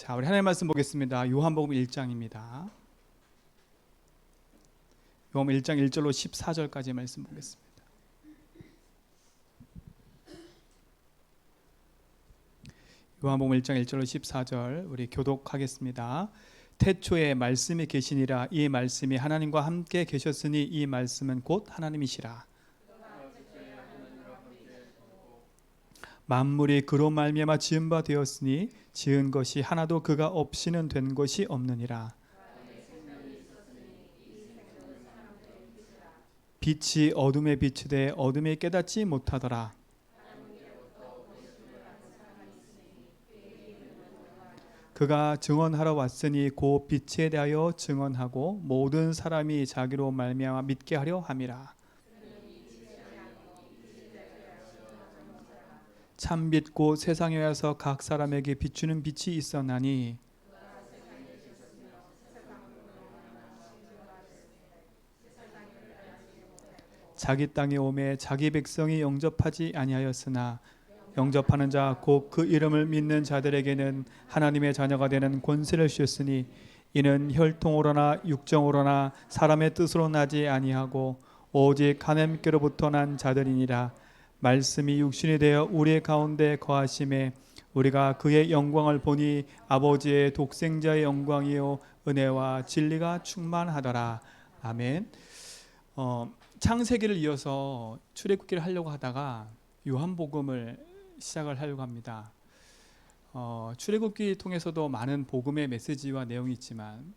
자, 우리 하나님 말씀 보겠습니다. 요한복음 1장입니다. 요한복음 1장 1절로 14절까지 말씀 보겠습니다. 요한복음 1장 1절로 14절 우리 교독하겠습니다. 태초에 말씀이 계시니라. 이 말씀이 하나님과 함께 계셨으니 이 말씀은 곧 하나님이시라. 만물이 그로 말미암아 지은 바 되었으니 지은 것이 하나도 그가 없이는 된 것이 없느니라. 빛이 어둠에 비추되 어둠이 깨닫지 못하더라. 그가 증언하러 왔으니 곧 빛에 대하여 증언하고 모든 사람이 자기로 말미암아 믿게 하려 함이라. 참빛 곧 세상에 와서 각 사람에게 비추는 빛이 있었나니 자기 땅에 오매 자기 백성이 영접하지 아니하였으나 영접하는 자 곧 그 이름을 믿는 자들에게는 하나님의 자녀가 되는 권세를 주셨으니 이는 혈통으로나 육정으로나 사람의 뜻으로 나지 아니하고 오직 하나님께로부터 난 자들이니라. 말씀이 육신이 되어 우리 가운데 거하심에 우리가 그의 영광을 보니 아버지의 독생자의 영광이요 은혜와 진리가 충만하더라. 아멘. 창세기를 이어서 출애굽기를 하려고 하다가 요한복음을 시작을 하려고 합니다. 출애굽기 통해서도 많은 복음의 메시지와 내용이 있지만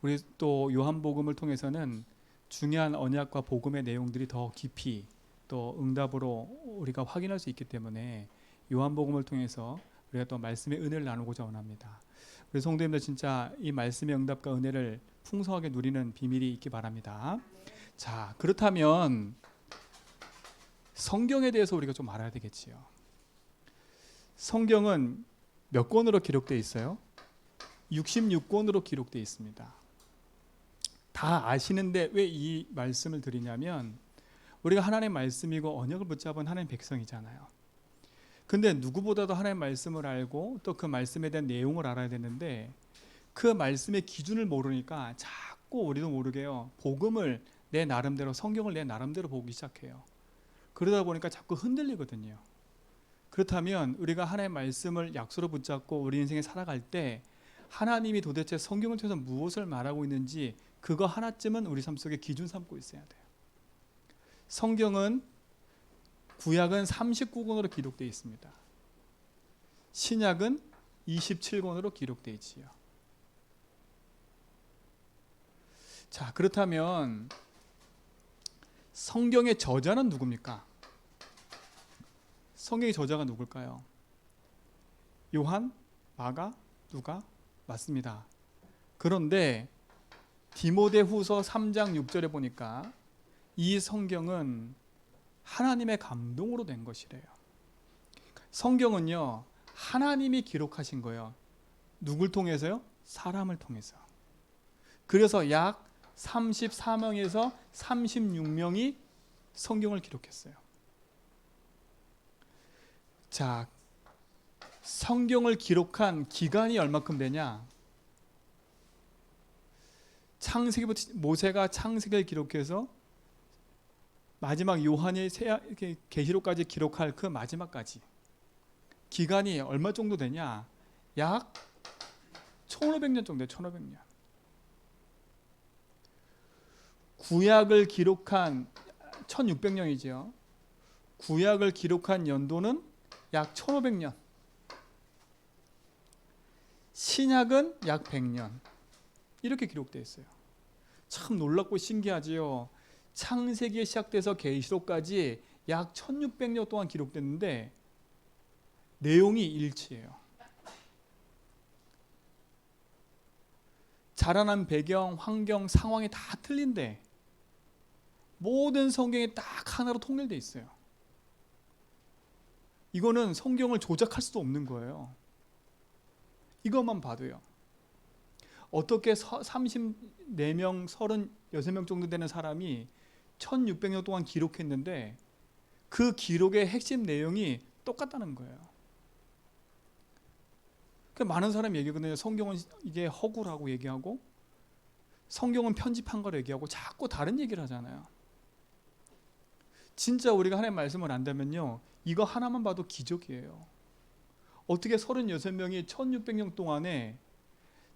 우리 또 요한복음을 통해서는 중요한 언약과 복음의 내용들이 더 깊이 또 응답으로 우리가 확인할 수 있기 때문에 요한복음을 통해서 우리가 또 말씀의 은혜를 나누고자 원합니다. 그래서 성도님들 진짜 이 말씀의 응답과 은혜를 풍성하게 누리는 비밀이 있기 바랍니다. 자, 그렇다면 성경에 대해서 우리가 좀 알아야 되겠지요. 성경은 몇 권으로 기록되어 있어요? 66권으로 기록되어 있습니다. 다 아시는데 왜 이 말씀을 드리냐면 우리가 하나님의 말씀이고 언약을 붙잡은 하나님의 백성이잖아요. 근데 누구보다도 하나님의 말씀을 알고 또 그 말씀에 대한 내용을 알아야 되는데 그 말씀의 기준을 모르니까 자꾸 우리도 모르게요. 복음을 내 나름대로 성경을 내 나름대로 보기 시작해요. 그러다 보니까 자꾸 흔들리거든요. 그렇다면 우리가 하나님의 말씀을 약속으로 붙잡고 우리 인생에 살아갈 때 하나님이 도대체 성경을 통해서 무엇을 말하고 있는지 그거 하나쯤은 우리 삶 속에 기준 삼고 있어야 돼요. 성경은 구약은 39권으로 기록되어 있습니다. 신약은 27권으로 기록되어 있지요. 자, 그렇다면 성경의 저자는 누굽니까? 성경의 저자가 누굴까요? 요한, 마가, 누가? 맞습니다. 그런데 디모데후서 3장 6절에 보니까 이 성경은 하나님의 감동으로 된 것이래요. 성경은요, 하나님이 기록하신 거예요. 누굴 통해서요? 사람을 통해서. 그래서 약 34명에서 36명이 성경을 기록했어요. 자, 성경을 기록한 기간이 얼마큼 되냐? 창세기부터 모세가 창세기를 기록해서 마지막 요한이 계시록까지 기록할 그 마지막까지 기간이 얼마 정도 되냐? 약 1500년 정도예요. 1500년. 구약을 기록한 1600년이죠. 구약을 기록한 연도는 약 1500년. 신약은 약 100년. 이렇게 기록되어 있어요. 참 놀랍고 신기하지요. 창세기에 시작돼서 계시록까지 약 1600년 동안 기록됐는데 내용이 일치해요. 자라난 배경, 환경, 상황이 다 틀린데 모든 성경이 딱 하나로 통일되어 있어요. 이거는 성경을 조작할 수도 없는 거예요. 이것만 봐도요. 어떻게 34명, 36명 정도 되는 사람이 1600년 동안 기록했는데 그 기록의 핵심 내용이 똑같다는 거예요. 많은 사람이 얘기하거든요. 성경은 이게 허구라고 얘기하고 성경은 편집한 거라고 얘기하고 자꾸 다른 얘기를 하잖아요. 진짜 우리가 하나님의 말씀을 안다면요, 이거 하나만 봐도 기적이에요. 어떻게 36명이 1600년 동안에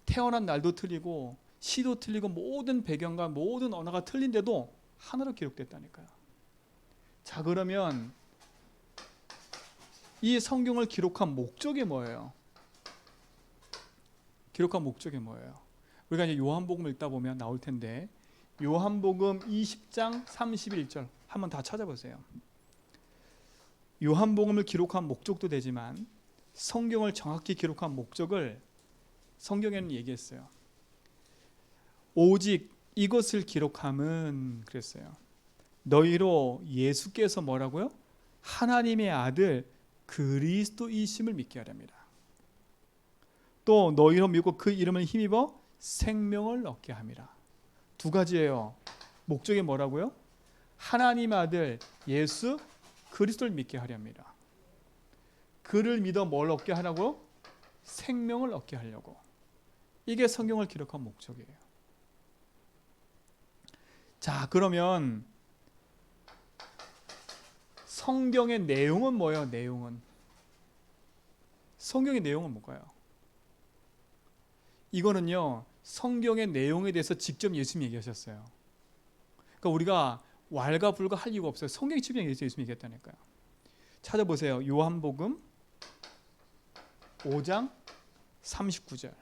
태어난 날도 틀리고 시도 틀리고 모든 배경과 모든 언어가 틀린데도 하나로 기록됐다니까요. 자, 그러면 이 성경을 기록한 목적이 뭐예요? 기록한 목적이 뭐예요? 우리가 이제 요한복음 읽다 보면 나올 텐데, 요한복음 20장 31절 한번 다 찾아보세요. 요한복음을 기록한 목적도 되지만 성경을 정확히 기록한 목적을 성경에는 얘기했어요. 오직 이것을 기록함은 그랬어요. 너희로 예수께서 뭐라고요? 하나님의 아들 그리스도이심을 믿게 하렵니다. 또 너희로 믿고 그 이름을 힘입어 생명을 얻게 함이라. 두 가지예요. 목적이 뭐라고요? 하나님 아들 예수 그리스도를 믿게 하렵니다. 그를 믿어 뭘 얻게 하라고? 생명을 얻게 하려고. 이게 성경을 기록한 목적이에요. 자, 그러면 성경의 내용은 뭐예요? 내용은 성경의 내용은 뭘까요? 이거는요, 성경의 내용에 대해서 직접 예수님이 얘기하셨어요. 그러니까 우리가 왈가불가 할 이유가 없어요. 성경이 직접 예수님이 얘기했다니까요. 찾아보세요. 요한복음 5장 39절.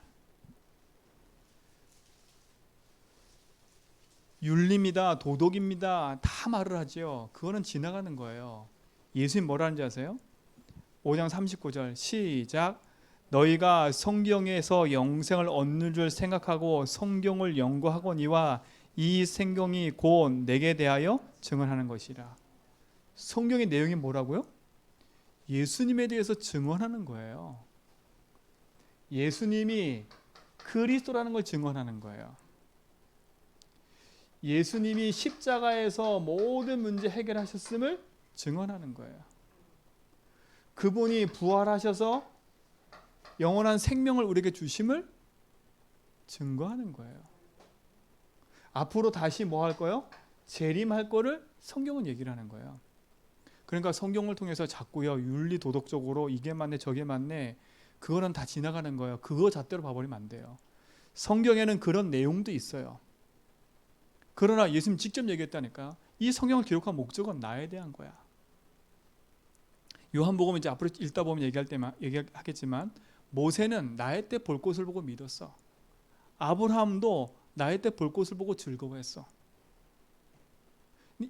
윤리입니다, 도덕입니다, 다 말을 하죠. 그거는 지나가는 거예요. 예수님 뭐라 하는지 아세요? 5장 39절 시작. 너희가 성경에서 영생을 얻는 줄 생각하고 성경을 연구하거니와 이 성경이 곧 내게 대하여 증언하는 것이라. 성경의 내용이 뭐라고요? 예수님에 대해서 증언하는 거예요. 예수님이 그리스도라는 걸 증언하는 거예요. 예수님이 십자가에서 모든 문제 해결하셨음을 증언하는 거예요. 그분이 부활하셔서 영원한 생명을 우리에게 주심을 증거하는 거예요. 앞으로 다시 뭐 할 거요? 재림할 거를 성경은 얘기를 하는 거예요. 그러니까 성경을 통해서 자꾸요, 윤리 도덕적으로 이게 맞네 저게 맞네, 그거는 다 지나가는 거예요. 그거 잣대로 봐버리면 안 돼요. 성경에는 그런 내용도 있어요. 그러나 예수님 직접 얘기했다니까. 이 성경을 기록한 목적은 나에 대한 거야. 요한복음 이제 앞으로 읽다 보면 얘기하겠지만 모세는 나의 때 볼 것을 보고 믿었어. 아브라함도 나의 때 볼 것을 보고 즐거워했어.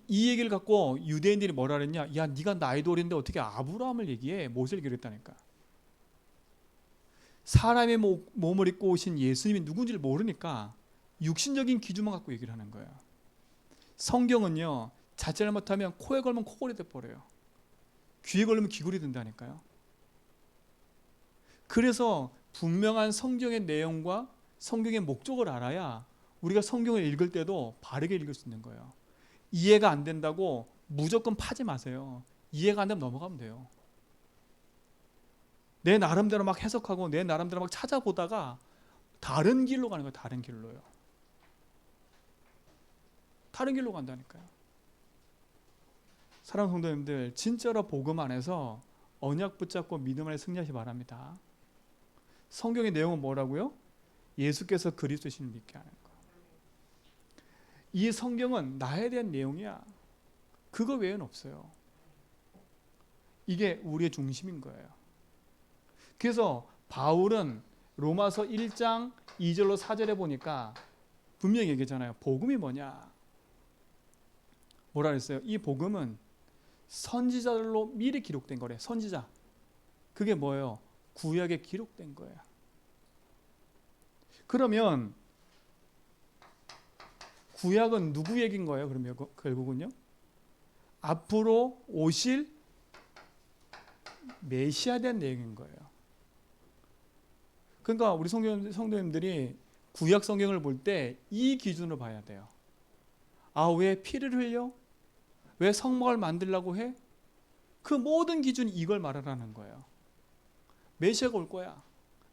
이 얘기를 갖고 유대인들이 뭐라 그랬냐? 야, 네가 나이 돌인데 어떻게 아브라함을 얘기해? 모세를 얘기했다니까. 사람의 몸을 입고 오신 예수님이 누군지를 모르니까 육신적인 기준만 갖고 얘기를 하는 거예요. 성경은요, 자칫 잘못하면 코에 걸면 코골이 돼버려요. 귀에 걸리면 귀걸이 된다니까요. 그래서 분명한 성경의 내용과 성경의 목적을 알아야 우리가 성경을 읽을 때도 바르게 읽을 수 있는 거예요. 이해가 안 된다고 무조건 파지 마세요. 이해가 안 되면 넘어가면 돼요. 내 나름대로 막 해석하고 내 나름대로 막 찾아보다가 다른 길로 가는 거예요. 다른 길로요. 다른 길로 간다니까요. 사랑하는 성도님들, 진짜로 복음 안에서 언약 붙잡고 믿음 안에 승리하시기 바랍니다. 성경의 내용은 뭐라고요? 예수께서 그리스도이심을 믿게 하는 거. 이 성경은 나에 대한 내용이야. 그거 외에는 없어요. 이게 우리의 중심인 거예요. 그래서 바울은 로마서 1장 2절로 4절에 보니까 분명히 얘기하잖아요. 복음이 뭐냐? 뭐라 그랬어요? 이 복음은 선지자들로 미리 기록된 거래. 선지자. 그게 뭐예요? 구약에 기록된 거예요. 그러면 구약은 누구 얘기인 거예요? 그러면 결국은요? 앞으로 오실 메시아에 대한 내용인 거예요. 그러니까 우리 성도님들이 구약 성경을 볼 때 이 기준으로 봐야 돼요. 아, 왜 피를 흘려? 왜 성막을 만들려고 해? 그 모든 기준이 이걸 말하라는 거예요. 메시아가 올 거야.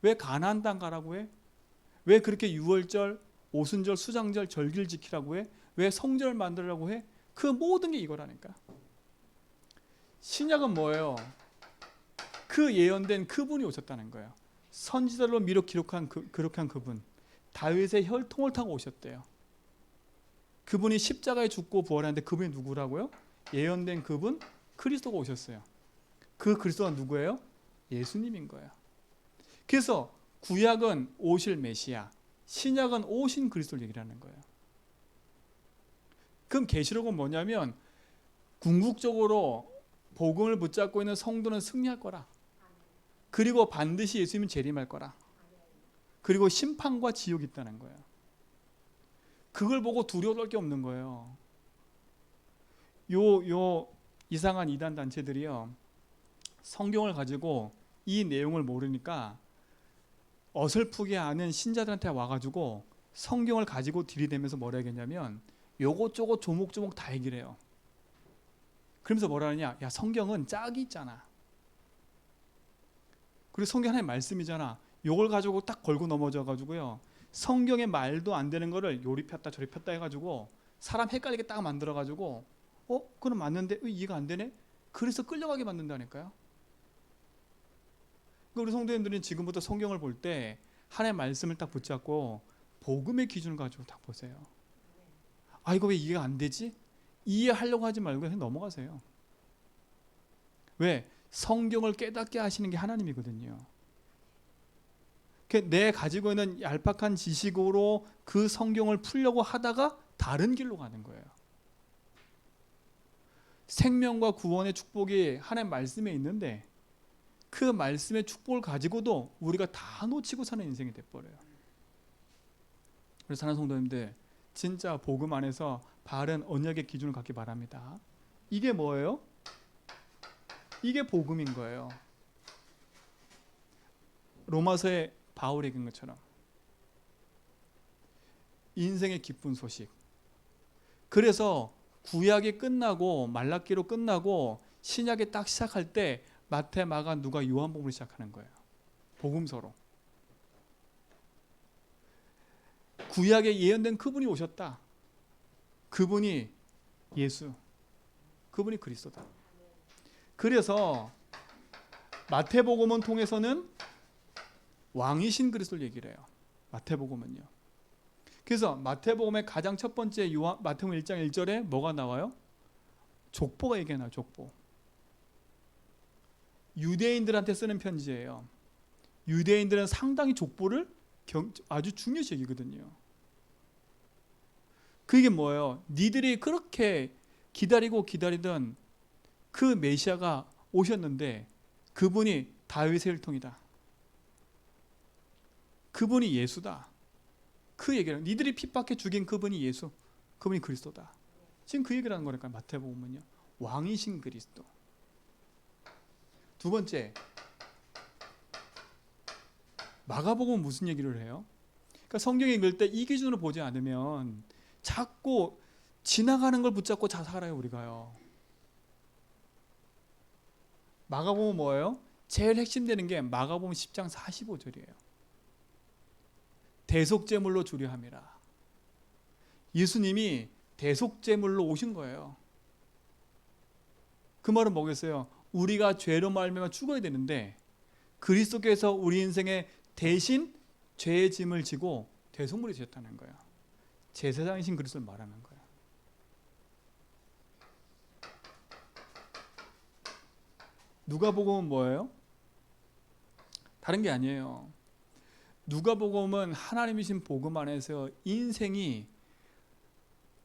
왜 가나안 땅 가라고 해? 왜 그렇게 유월절, 오순절, 수장절, 절기를 지키라고 해? 왜 성전을 만들라고 해? 그 모든 게 이거라니까. 신약은 뭐예요? 그 예언된 그분이 오셨다는 거예요. 선지자로 미록 기록한 그분, 다윗의 혈통을 타고 오셨대요. 그분이 십자가에 죽고 부활하는데 그분이 누구라고요? 예언된 그분 그리스도가 오셨어요. 그 그리스도가 누구예요? 예수님인 거예요. 그래서 구약은 오실 메시아, 신약은 오신 그리스도를 얘기하는 거예요. 그럼 계시록은 뭐냐면 궁극적으로 복음을 붙잡고 있는 성도는 승리할 거라. 그리고 반드시 예수님은 재림할 거라. 그리고 심판과 지옥이 있다는 거예요. 그걸 보고 두려워할 게 없는 거예요. 요 이상한 이단 단체들이요, 성경을 가지고 이 내용을 모르니까 어설프게 아는 신자들한테 와가지고 성경을 가지고 들이대면서 뭐라 하겠냐면 요것저것 조목조목 다 얘기를 해요. 그러면서 뭐라 하느냐, 야 성경은 짝이 있잖아. 그리고 성경 하나의 말씀이잖아. 요걸 가지고 딱 걸고 넘어져 가지고요, 성경의 말도 안 되는 거를 요리 폈다 저리 폈다 해가지고 사람 헷갈리게 딱 만들어 가지고 그럼 맞는데 이해가 안 되네? 그래서 끌려가게 만든다니까요. 우리 성도님들은 지금부터 성경을 볼 때 하나의 말씀을 딱 붙잡고 복음의 기준을 가지고 딱 보세요. 이거 왜 이해가 안 되지? 이해하려고 하지 말고 그냥 넘어가세요. 왜? 성경을 깨닫게 하시는 게 하나님이거든요. 내 가지고 있는 얄팍한 지식으로 그 성경을 풀려고 하다가 다른 길로 가는 거예요. 생명과 구원의 축복이 하나님 말씀에 있는데 그 말씀의 축복을 가지고도 우리가 다 놓치고 사는 인생이 돼버려요. 그래서 사는 성도님들, 진짜 복음 안에서 바른 언약의 기준을 갖기 바랍니다. 이게 뭐예요? 이게 복음인 거예요. 로마서의 바울이 얘기한 것처럼 인생의 기쁜 소식. 그래서 구약이 끝나고 말라기로 끝나고 신약이 딱 시작할 때 마태, 마가, 누가, 요한복음을 시작하는 거예요. 복음서로. 구약에 예언된 그분이 오셨다. 그분이 예수. 그분이 그리스도다. 그래서 마태복음을 통해서는 왕이신 그리스도를 얘기를 해요. 마태복음은요. 그래서 마태복음의 가장 첫 번째 마태복음 1장 1절에 뭐가 나와요? 족보가 얘기하나요? 족보. 유대인들한테 쓰는 편지예요. 유대인들은 상당히 족보를 아주 중요시 여기거든요. 그게 뭐예요? 니들이 그렇게 기다리던 그 메시아가 오셨는데 그분이 다윗의 혈통이다. 그분이 예수다. 그 얘기를, 니들이 핍박해 죽인 그분이 예수, 그분이 그리스도다. 지금 그 얘기를 하는 거니까 마태복음은요, 왕이신 그리스도. 두 번째, 마가복음은 무슨 얘기를 해요? 그러니까 성경에 읽을 때 이 기준으로 보지 않으면 자꾸 지나가는 걸 붙잡고 살아요, 우리가요. 마가복음은 뭐예요? 제일 핵심되는 게 마가복음 10장 45절이에요. 대속제물로 주려 함이라. 예수님이 대속제물로 오신 거예요. 그 말은 뭐겠어요? 우리가 죄로 말미암아 죽어야 되는데 그리스도께서 우리 인생에 대신 죄의 짐을 지고 대속물이 되셨다는 거예요. 제사장이신 그리스도를 말하는 거예요. 누가복음은 뭐예요? 다른 게 아니에요. 누가복음은 하나님이신 복음 안에서 인생이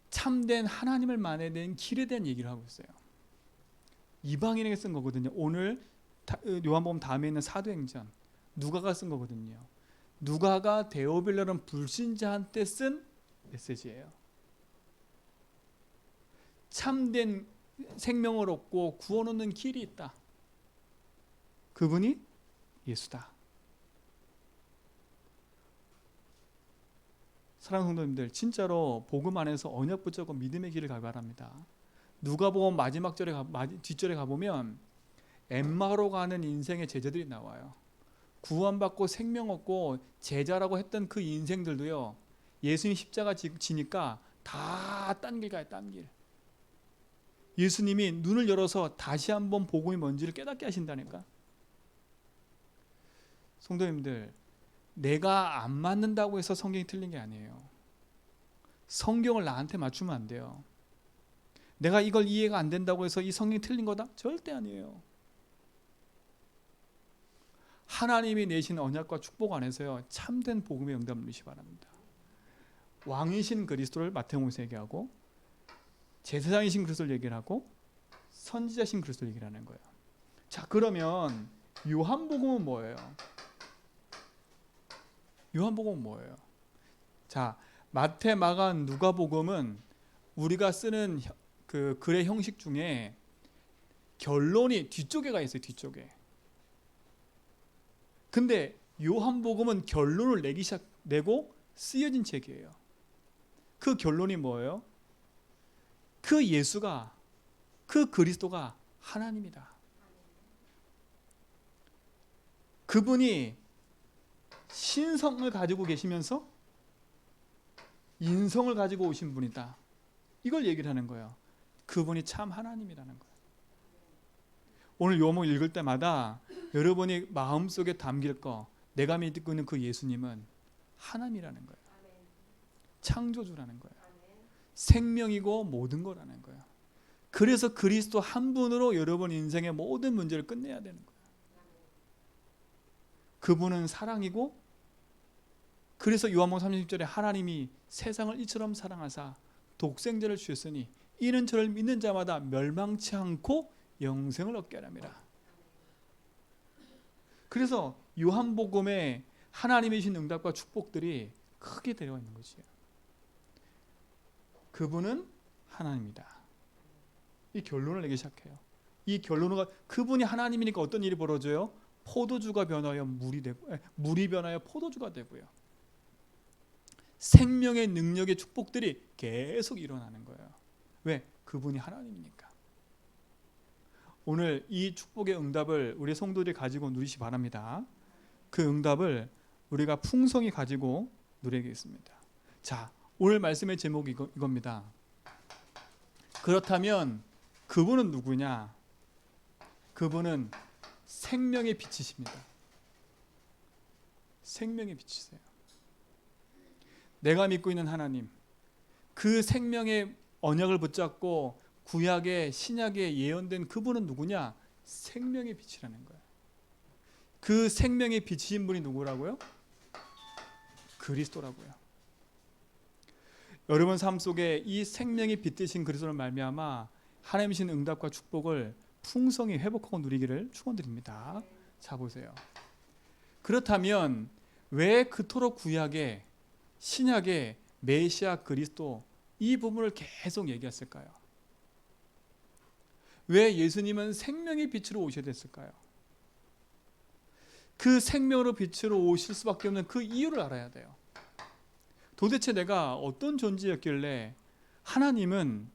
참된 하나님을 만나야 되는 길에 대한 얘기를 하고 있어요. 이방인에게 쓴 거거든요. 오늘 요한복음 다음에 있는 사도행전 누가가 쓴 거거든요. 누가가 데오빌라는 불신자한테 쓴 메시지예요. 참된 생명을 얻고 구원 얻는 길이 있다. 그분이 예수다. 사랑하는 성도님들, 진짜로 복음 안에서 언약 붙잡고 믿음의 길을 가기 바랍니다. 누가복음 마지막 뒷절에 가보면 엠마오로 가는 인생의 제자들이 나와요. 구원받고 생명 얻고 제자라고 했던 그 인생들도요, 예수님 십자가 지니까 다 딴 길 가요. 딴 길. 예수님이 눈을 열어서 다시 한번 복음이 뭔지를 깨닫게 하신다니까. 성도님들, 내가 안 맞는다고 해서 성경이 틀린 게 아니에요. 성경을 나한테 맞추면 안 돼요. 내가 이걸 이해가 안 된다고 해서 이 성경이 틀린 거다? 절대 아니에요. 하나님이 내신 언약과 축복 안에서요, 참된 복음의 응답을 누리시기 바랍니다. 왕이신 그리스도를 마태복음에서 얘기하고, 제사장이신 그리스도를 얘기를 하고, 선지자신 그리스도를 얘기를 하는 거예요. 자, 그러면 요한복음은 뭐예요? 요한복음은 뭐예요? 자, 마태, 마가, 누가복음은 우리가 쓰는 그 글의 형식 중에 결론이 뒤쪽에 가 있어요. 뒤쪽에. 근데 요한복음은 결론을 내고 쓰여진 책이에요. 그 결론이 뭐예요? 그 예수가, 그 그리스도가 하나님이다. 그분이 신성을 가지고 계시면서 인성을 가지고 오신 분이다. 이걸 얘기를 하는 거예요. 그분이 참 하나님이라는 거예요. 오늘 요한복음 읽을 때마다 여러분이 마음속에 담길 거, 내가 믿고 있는 그 예수님은 하나님이라는 거예요. 창조주라는 거예요. 생명이고 모든 거라는 거예요. 그래서 그리스도 한 분으로 여러분 인생의 모든 문제를 끝내야 되는 거예요. 그분은 사랑이고, 그래서 요한복음 30절에 하나님이 세상을 이처럼 사랑하사 독생자를 주셨으니 이는 저를 믿는 자마다 멸망치 않고 영생을 얻게 하랍니다. 그래서 요한복음에 하나님의 주신 응답과 축복들이 크게 들어가 있는 거지. 그분은 하나님이다. 이 결론을 내기 시작해요. 이 결론은 그분이 하나님이니까 어떤 일이 벌어져요? 포도주가 변하여 물이 변하여 포도주가 되고요. 생명의 능력의 축복들이 계속 일어나는 거예요. 왜? 그분이 하나님이니까. 오늘 이 축복의 응답을 우리 성도들이 가지고 누리시 바랍니다. 그 응답을 우리가 풍성히 가지고 누리겠습니다. 자, 오늘 말씀의 제목이 이겁니다. 그렇다면 그분은 누구냐? 그분은 생명의 빛이십니다. 생명의 빛이세요. 내가 믿고 있는 하나님, 그 생명의 언약을 붙잡고 구약의 신약에 예언된 그분은 누구냐? 생명의 빛이라는 거예요. 그 생명의 빛이신 분이 누구라고요? 그리스도라고요. 여러분 삶 속에 이 생명의 빛 되신 그리스도를 말미암아 하나님이 주신 응답과 축복을 풍성히 회복하고 누리기를 축원드립니다. 자, 보세요. 그렇다면 왜 그토록 구약에 신약의 메시아 그리스도 이 부분을 계속 얘기했을까요? 왜 예수님은 생명의 빛으로 오셔야 됐을까요? 그 생명으로 빛으로 오실 수밖에 없는 그 이유를 알아야 돼요. 도대체 내가 어떤 존재였길래 하나님은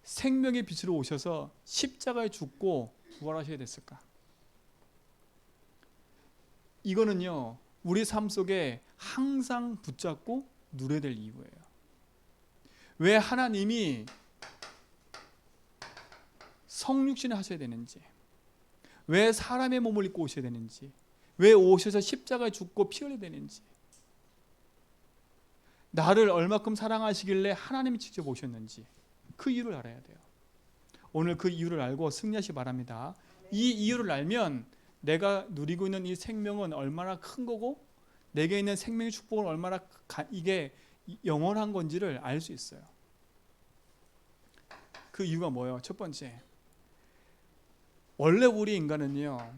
생명의 빛으로 오셔서 십자가에 죽고 부활하셔야 됐을까? 이거는요, 우리 삶 속에 항상 붙잡고 누려야 될 이유예요. 왜 하나님이 성육신을 하셔야 되는지, 왜 사람의 몸을 입고 오셔야 되는지, 왜 오셔서 십자가에 죽고 피 흘려야 되는지, 나를 얼마큼 사랑하시길래 하나님이 직접 오셨는지 그 이유를 알아야 돼요. 오늘 그 이유를 알고 승리하시기 바랍니다. 이 이유를 알면 내가 누리고 있는 이 생명은 얼마나 큰 거고 내게 있는 생명의 축복은 얼마나 이게 영원한 건지를 알 수 있어요. 그 이유가 뭐예요? 첫 번째, 원래 우리 인간은요,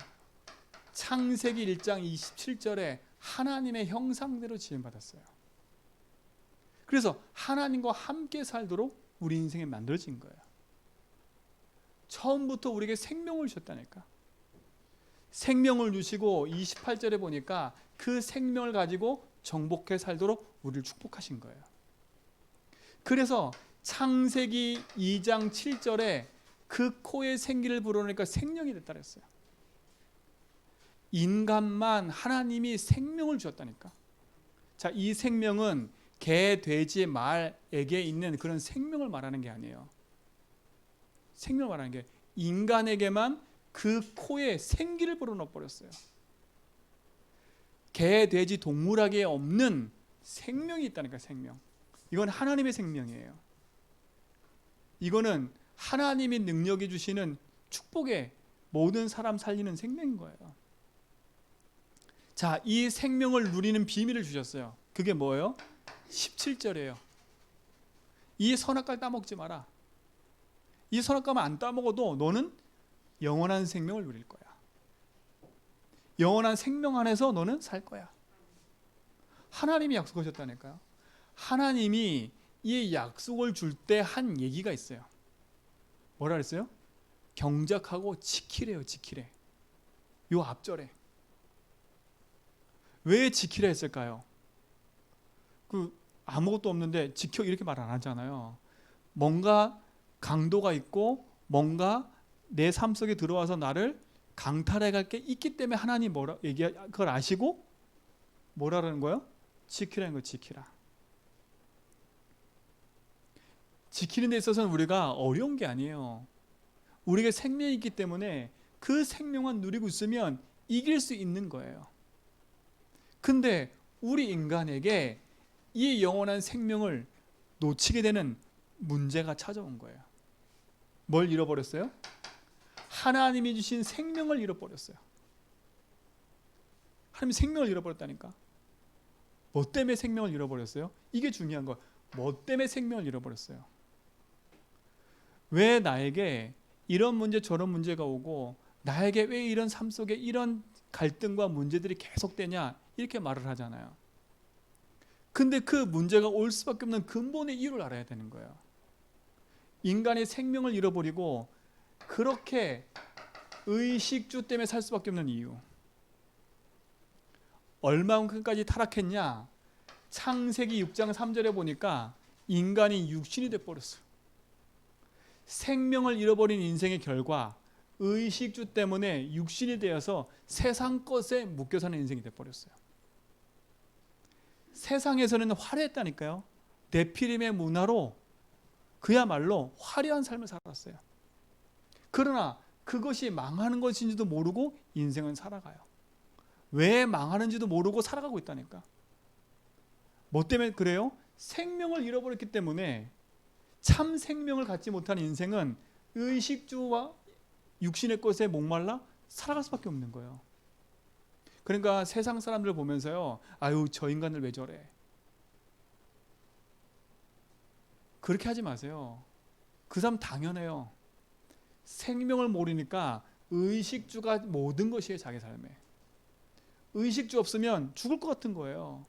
창세기 1장 27절에 하나님의 형상대로 지음받았어요. 그래서 하나님과 함께 살도록 우리 인생에 만들어진 거예요. 처음부터 우리에게 생명을 주셨다니까. 생명을 주시고 28절에 보니까 그 생명을 가지고 정복해 살도록 우리를 축복하신 거예요. 그래서 창세기 2장 7절에 그 코에 생기를 불어넣으니까 생명이 됐다 그랬어요. 인간만 하나님이 생명을 주었다니까. 자, 이 생명은 개, 돼지, 말에게 있는 그런 생명을 말하는 게 아니에요. 생명을 말하는 게 인간에게만 그 코에 생기를 불어넣어 버렸어요. 개, 돼지, 동물에게 없는 생명이 있다니까. 생명. 이건 하나님의 생명이에요. 이거는 하나님이 능력이 주시는 축복의 모든 사람 살리는 생명인 거예요. 자, 이 생명을 누리는 비밀을 주셨어요. 그게 뭐예요? 17절이에요. 이 선악과를 따먹지 마라. 이 선악과만 안 따먹어도 너는 영원한 생명을 누릴 거야. 영원한 생명 안에서 너는 살 거야. 하나님이 약속하셨다니까요. 하나님이 이 약속을 줄 때 한 얘기가 있어요. 뭐라 그랬어요? 경작하고 지키래요. 지키래. 요 앞절에. 왜 지키라 했을까요? 아무것도 없는데 지켜 이렇게 말 안 하잖아요. 뭔가 강도가 있고 뭔가 내 삶 속에 들어와서 나를 강탈해 갈 게 있기 때문에 하나님 뭐라 그걸 아시고 뭐라는 거예요? 지키라는 거. 지키라. 지키는 데 있어서는 우리가 어려운 게 아니에요. 우리가 생명이 있기 때문에 그 생명만 누리고 있으면 이길 수 있는 거예요. 근데 우리 인간에게 이 영원한 생명을 놓치게 되는 문제가 찾아온 거예요. 뭘 잃어버렸어요? 하나님이 주신 생명을 잃어버렸어요. 하나님이 생명을 잃어버렸다니까. 뭐 때문에 생명을 잃어버렸어요? 이게 중요한 거예요. 뭐 때문에 생명을 잃어버렸어요? 왜 나에게 이런 문제 저런 문제가 오고 나에게 왜 이런 삶 속에 이런 갈등과 문제들이 계속되냐 이렇게 말을 하잖아요. 근데 그 문제가 올 수밖에 없는 근본의 이유를 알아야 되는 거예요. 인간이 생명을 잃어버리고 그렇게 의식주 때문에 살 수밖에 없는 이유. 얼마만큼까지 타락했냐? 창세기 6장 3절에 보니까 인간이 육신이 돼버렸어요. 생명을 잃어버린 인생의 결과 의식주 때문에 육신이 되어서 세상 것에 묶여 사는 인생이 돼버렸어요. 세상에서는 화려했다니까요. 네피림의 문화로 그야말로 화려한 삶을 살았어요. 그러나 그것이 망하는 것인지도 모르고 인생은 살아가요. 왜 망하는지도 모르고 살아가고 있다니까. 뭐 때문에 그래요? 생명을 잃어버렸기 때문에 참 생명을 갖지 못한 인생은 의식주와 육신의 것에 목말라 살아갈 수밖에 없는 거예요. 그러니까 세상 사람들 보면서요, 아유 저 인간들 왜 저래? 그렇게 하지 마세요. 그 사람 당연해요. 생명을 모르니까 의식주가 모든 것이에요. 자기 삶에. 의식주 없으면 죽을 것 같은 거예요.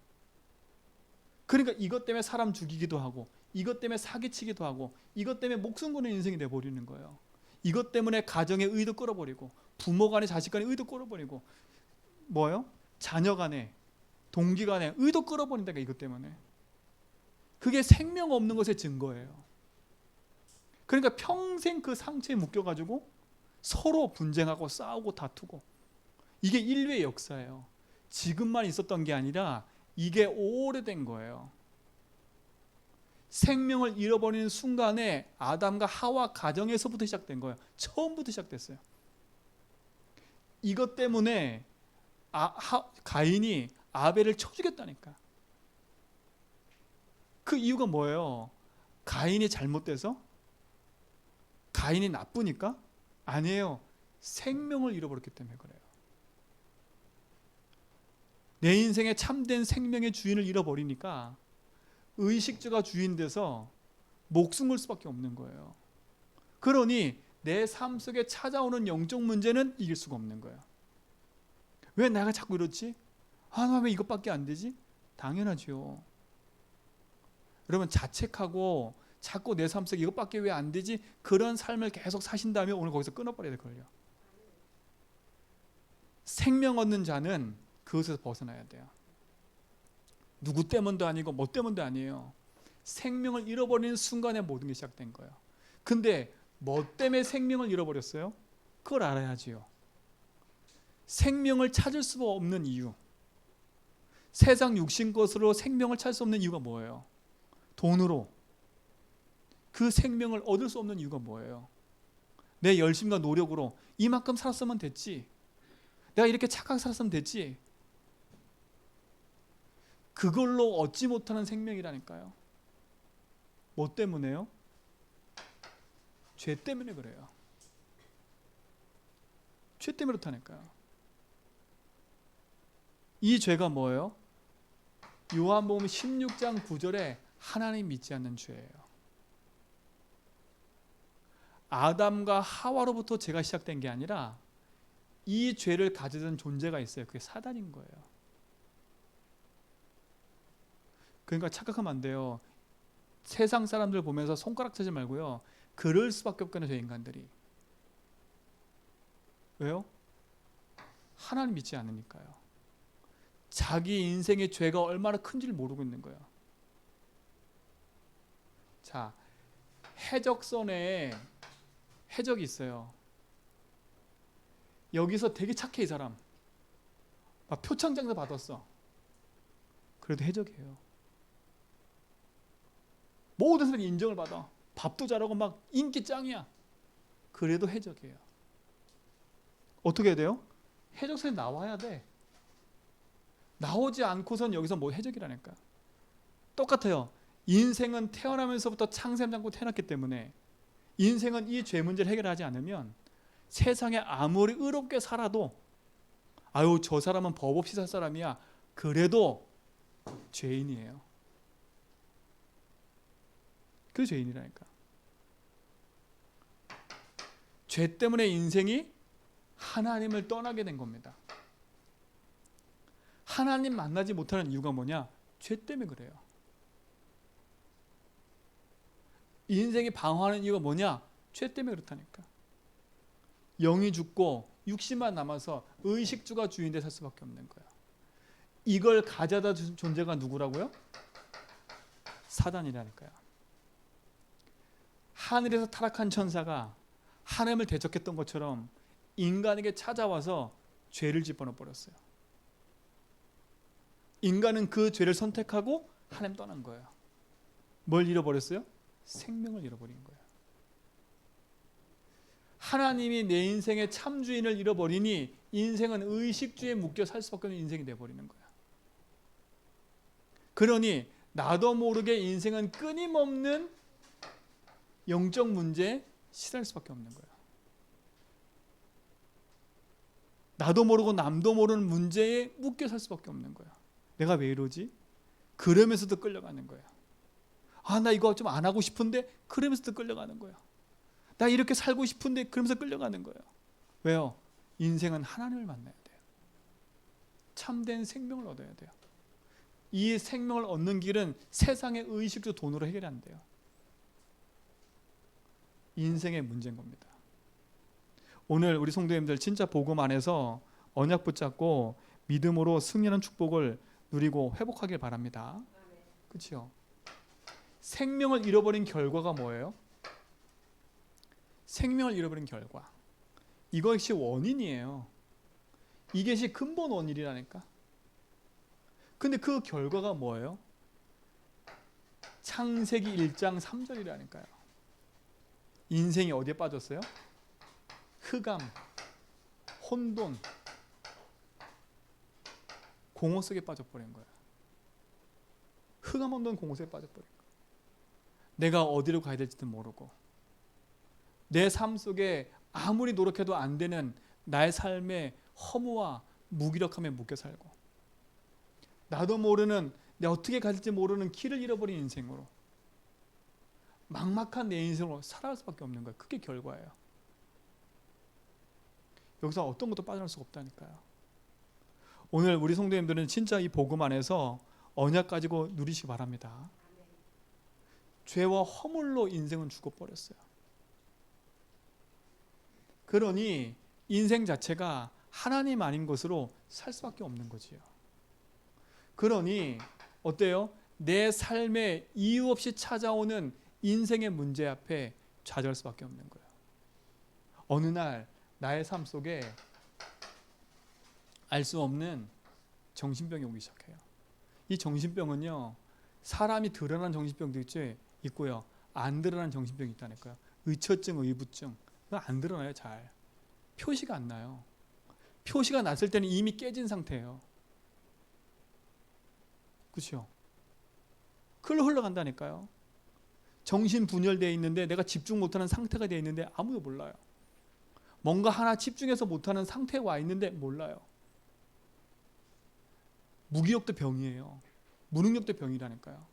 그러니까 이것 때문에 사람 죽이기도 하고 이것 때문에 사기치기도 하고 이것 때문에 목숨 거는 인생이 돼버리는 거예요. 이것 때문에 가정의 의도 끌어버리고 부모 간에 자식 간에 의도 끌어버리고 뭐예요? 자녀 간에 동기 간에 의도 끌어버린다니까. 이것 때문에. 그게 생명 없는 것의 증거예요. 그러니까 평생 그 상처에 묶여가지고 서로 분쟁하고 싸우고 다투고, 이게 인류의 역사예요. 지금만 있었던 게 아니라 이게 오래된 거예요. 생명을 잃어버리는 순간에 아담과 하와 가정에서부터 시작된 거예요. 처음부터 시작됐어요. 이것 때문에 가인이 아벨을 쳐 죽였다니까. 그 이유가 뭐예요? 가인이 잘못돼서? 가인이 나쁘니까? 아니에요. 생명을 잃어버렸기 때문에 그래요. 내 인생에 참된 생명의 주인을 잃어버리니까 의식주가 주인 돼서 목숨 걸 수밖에 없는 거예요. 그러니 내 삶 속에 찾아오는 영적 문제는 이길 수가 없는 거예요. 왜 내가 자꾸 이렇지? 나 왜 이것밖에 안 되지? 당연하죠. 여러분 자책하고 자꾸 내 삶 속에 이것밖에 왜 안 되지? 그런 삶을 계속 사신다면 오늘 거기서 끊어버려야 될 걸요. 생명 얻는 자는 그것에서 벗어나야 돼요. 누구 때문도 아니고 뭐 때문도 아니에요. 생명을 잃어버리는 순간에 모든 게 시작된 거예요. 근데 뭐 때문에 생명을 잃어버렸어요? 그걸 알아야지요. 생명을 찾을 수가 없는 이유, 세상 육신 것으로 생명을 찾을 수 없는 이유가 뭐예요? 돈으로 그 생명을 얻을 수 없는 이유가 뭐예요? 내 열심과 노력으로 이만큼 살았으면 됐지, 내가 이렇게 착하게 살았으면 됐지, 그걸로 얻지 못하는 생명이라니까요. 뭐 때문에요? 죄 때문에 그래요. 죄 때문에 그렇다니까요. 이 죄가 뭐예요? 요한복음 16장 9절에 하나님 믿지 않는 죄예요. 아담과 하와로부터 죄가 시작된 게 아니라 이 죄를 가지던 존재가 있어요. 그게 사단인 거예요. 그러니까 착각하면 안 돼요. 세상 사람들 보면서 손가락 치지 말고요. 그럴 수밖에 없거든요, 저 인간들이. 왜요? 하나님 믿지 않으니까요. 자기 인생의 죄가 얼마나 큰지를 모르고 있는 거예요. 자, 해적선에 해적이 있어요. 여기서 되게 착해, 이 사람. 막 표창장도 받았어. 그래도 해적이에요. 모든 사람이 인정을 받아. 밥도 잘하고 막 인기 짱이야. 그래도 해적이에요. 어떻게 해야 돼요? 해적선에 나와야 돼. 나오지 않고선 여기서 뭐 해적이라니까. 똑같아요. 인생은 태어나면서부터 창세 잡고 태어났기 때문에 인생은 이 죄 문제를 해결하지 않으면 세상에 아무리 의롭게 살아도 아유 저 사람은 법 없이 살 사람이야. 그래도 죄인이에요. 그 죄인이라니까. 죄 때문에 인생이 하나님을 떠나게 된 겁니다. 하나님 만나지 못하는 이유가 뭐냐? 죄 때문에 그래요. 인생이 방황하는 이유가 뭐냐? 죄 때문에 그렇다니까. 영이 죽고 육신만 남아서 의식주가 주인돼 살 수밖에 없는 거야. 이걸 가져다 준 존재가 누구라고요? 사단이라니까요. 하늘에서 타락한 천사가 하나님을 대적했던 것처럼 인간에게 찾아와서 죄를 집어넣어 버렸어요. 인간은 그 죄를 선택하고 하나님 떠난 거예요. 뭘 잃어버렸어요? 생명을 잃어버린 거예요. 하나님이 내 인생의 참주인을 잃어버리니 인생은 의식주에 묶여 살 수밖에 없는 인생이 돼버리는 거야. 그러니 나도 모르게 인생은 끊임없는 영적 문제에 시달릴 수밖에 없는 거야. 나도 모르고 남도 모르는 문제에 묶여 살 수밖에 없는 거야. 내가 왜 이러지? 그러면서도 끌려가는 거야. 아, 나 이거 좀 안 하고 싶은데 그러면서도 끌려가는 거야. 나 이렇게 살고 싶은데 그러면서 끌려가는 거예요. 왜요? 인생은 하나님을 만나야 돼요. 참된 생명을 얻어야 돼요. 이 생명을 얻는 길은 세상의 의식도 돈으로 해결이 안 돼요. 인생의 문제인 겁니다. 오늘 우리 성도님들 진짜 복음 안에서 언약 붙잡고 믿음으로 승리하는 축복을 누리고 회복하길 바랍니다. 그렇죠? 생명을 잃어버린 결과가 뭐예요? 생명을 잃어버린 결과. 이것이 원인이에요. 이것이 근본 원인이라니까. 근데 그 결과가 뭐예요? 창세기 1장 3절이라니까요. 인생이 어디에 빠졌어요? 흑암, 혼돈, 공허 속에 빠져버린 거야. 흑암, 혼돈, 공허 속에 빠져버린 거야. 내가 어디로 가야 될지도 모르고 내 삶 속에 아무리 노력해도 안 되는 나의 삶의 허무와 무기력함에 묶여 살고 나도 모르는 내가 어떻게 갈지 모르는 길을 잃어버린 인생으로 막막한 내 인생으로 살아갈 수밖에 없는 거예요. 그게 결과예요. 여기서 어떤 것도 빠져나올 수가 없다니까요. 오늘 우리 성도님들은 진짜 이 복음 안에서 언약 가지고 누리시기 바랍니다. 죄와 허물로 인생은 죽어버렸어요. 그러니 인생 자체가 하나님 아닌 것으로 살 수밖에 없는 거지요. 그러니 어때요? 내 삶에 이유 없이 찾아오는 인생의 문제 앞에 좌절할 수밖에 없는 거예요. 어느 날 나의 삶 속에 알 수 없는 정신병이 오기 시작해요. 이 정신병은요, 사람이 드러난 정신병도 있고요, 안 드러난 정신병이 있다니까요. 의처증, 의부증. 그거 안 드러나요, 잘. 표시가 안 나요. 표시가 났을 때는 이미 깨진 상태예요. 그렇죠? 흘러간다니까요. 정신 분열되어 있는데 내가 집중 못하는 상태가 되어 있는데 아무도 몰라요. 뭔가 하나 집중해서 못하는 상태에 와 있는데 몰라요. 무기력도 병이에요. 무능력도 병이라니까요.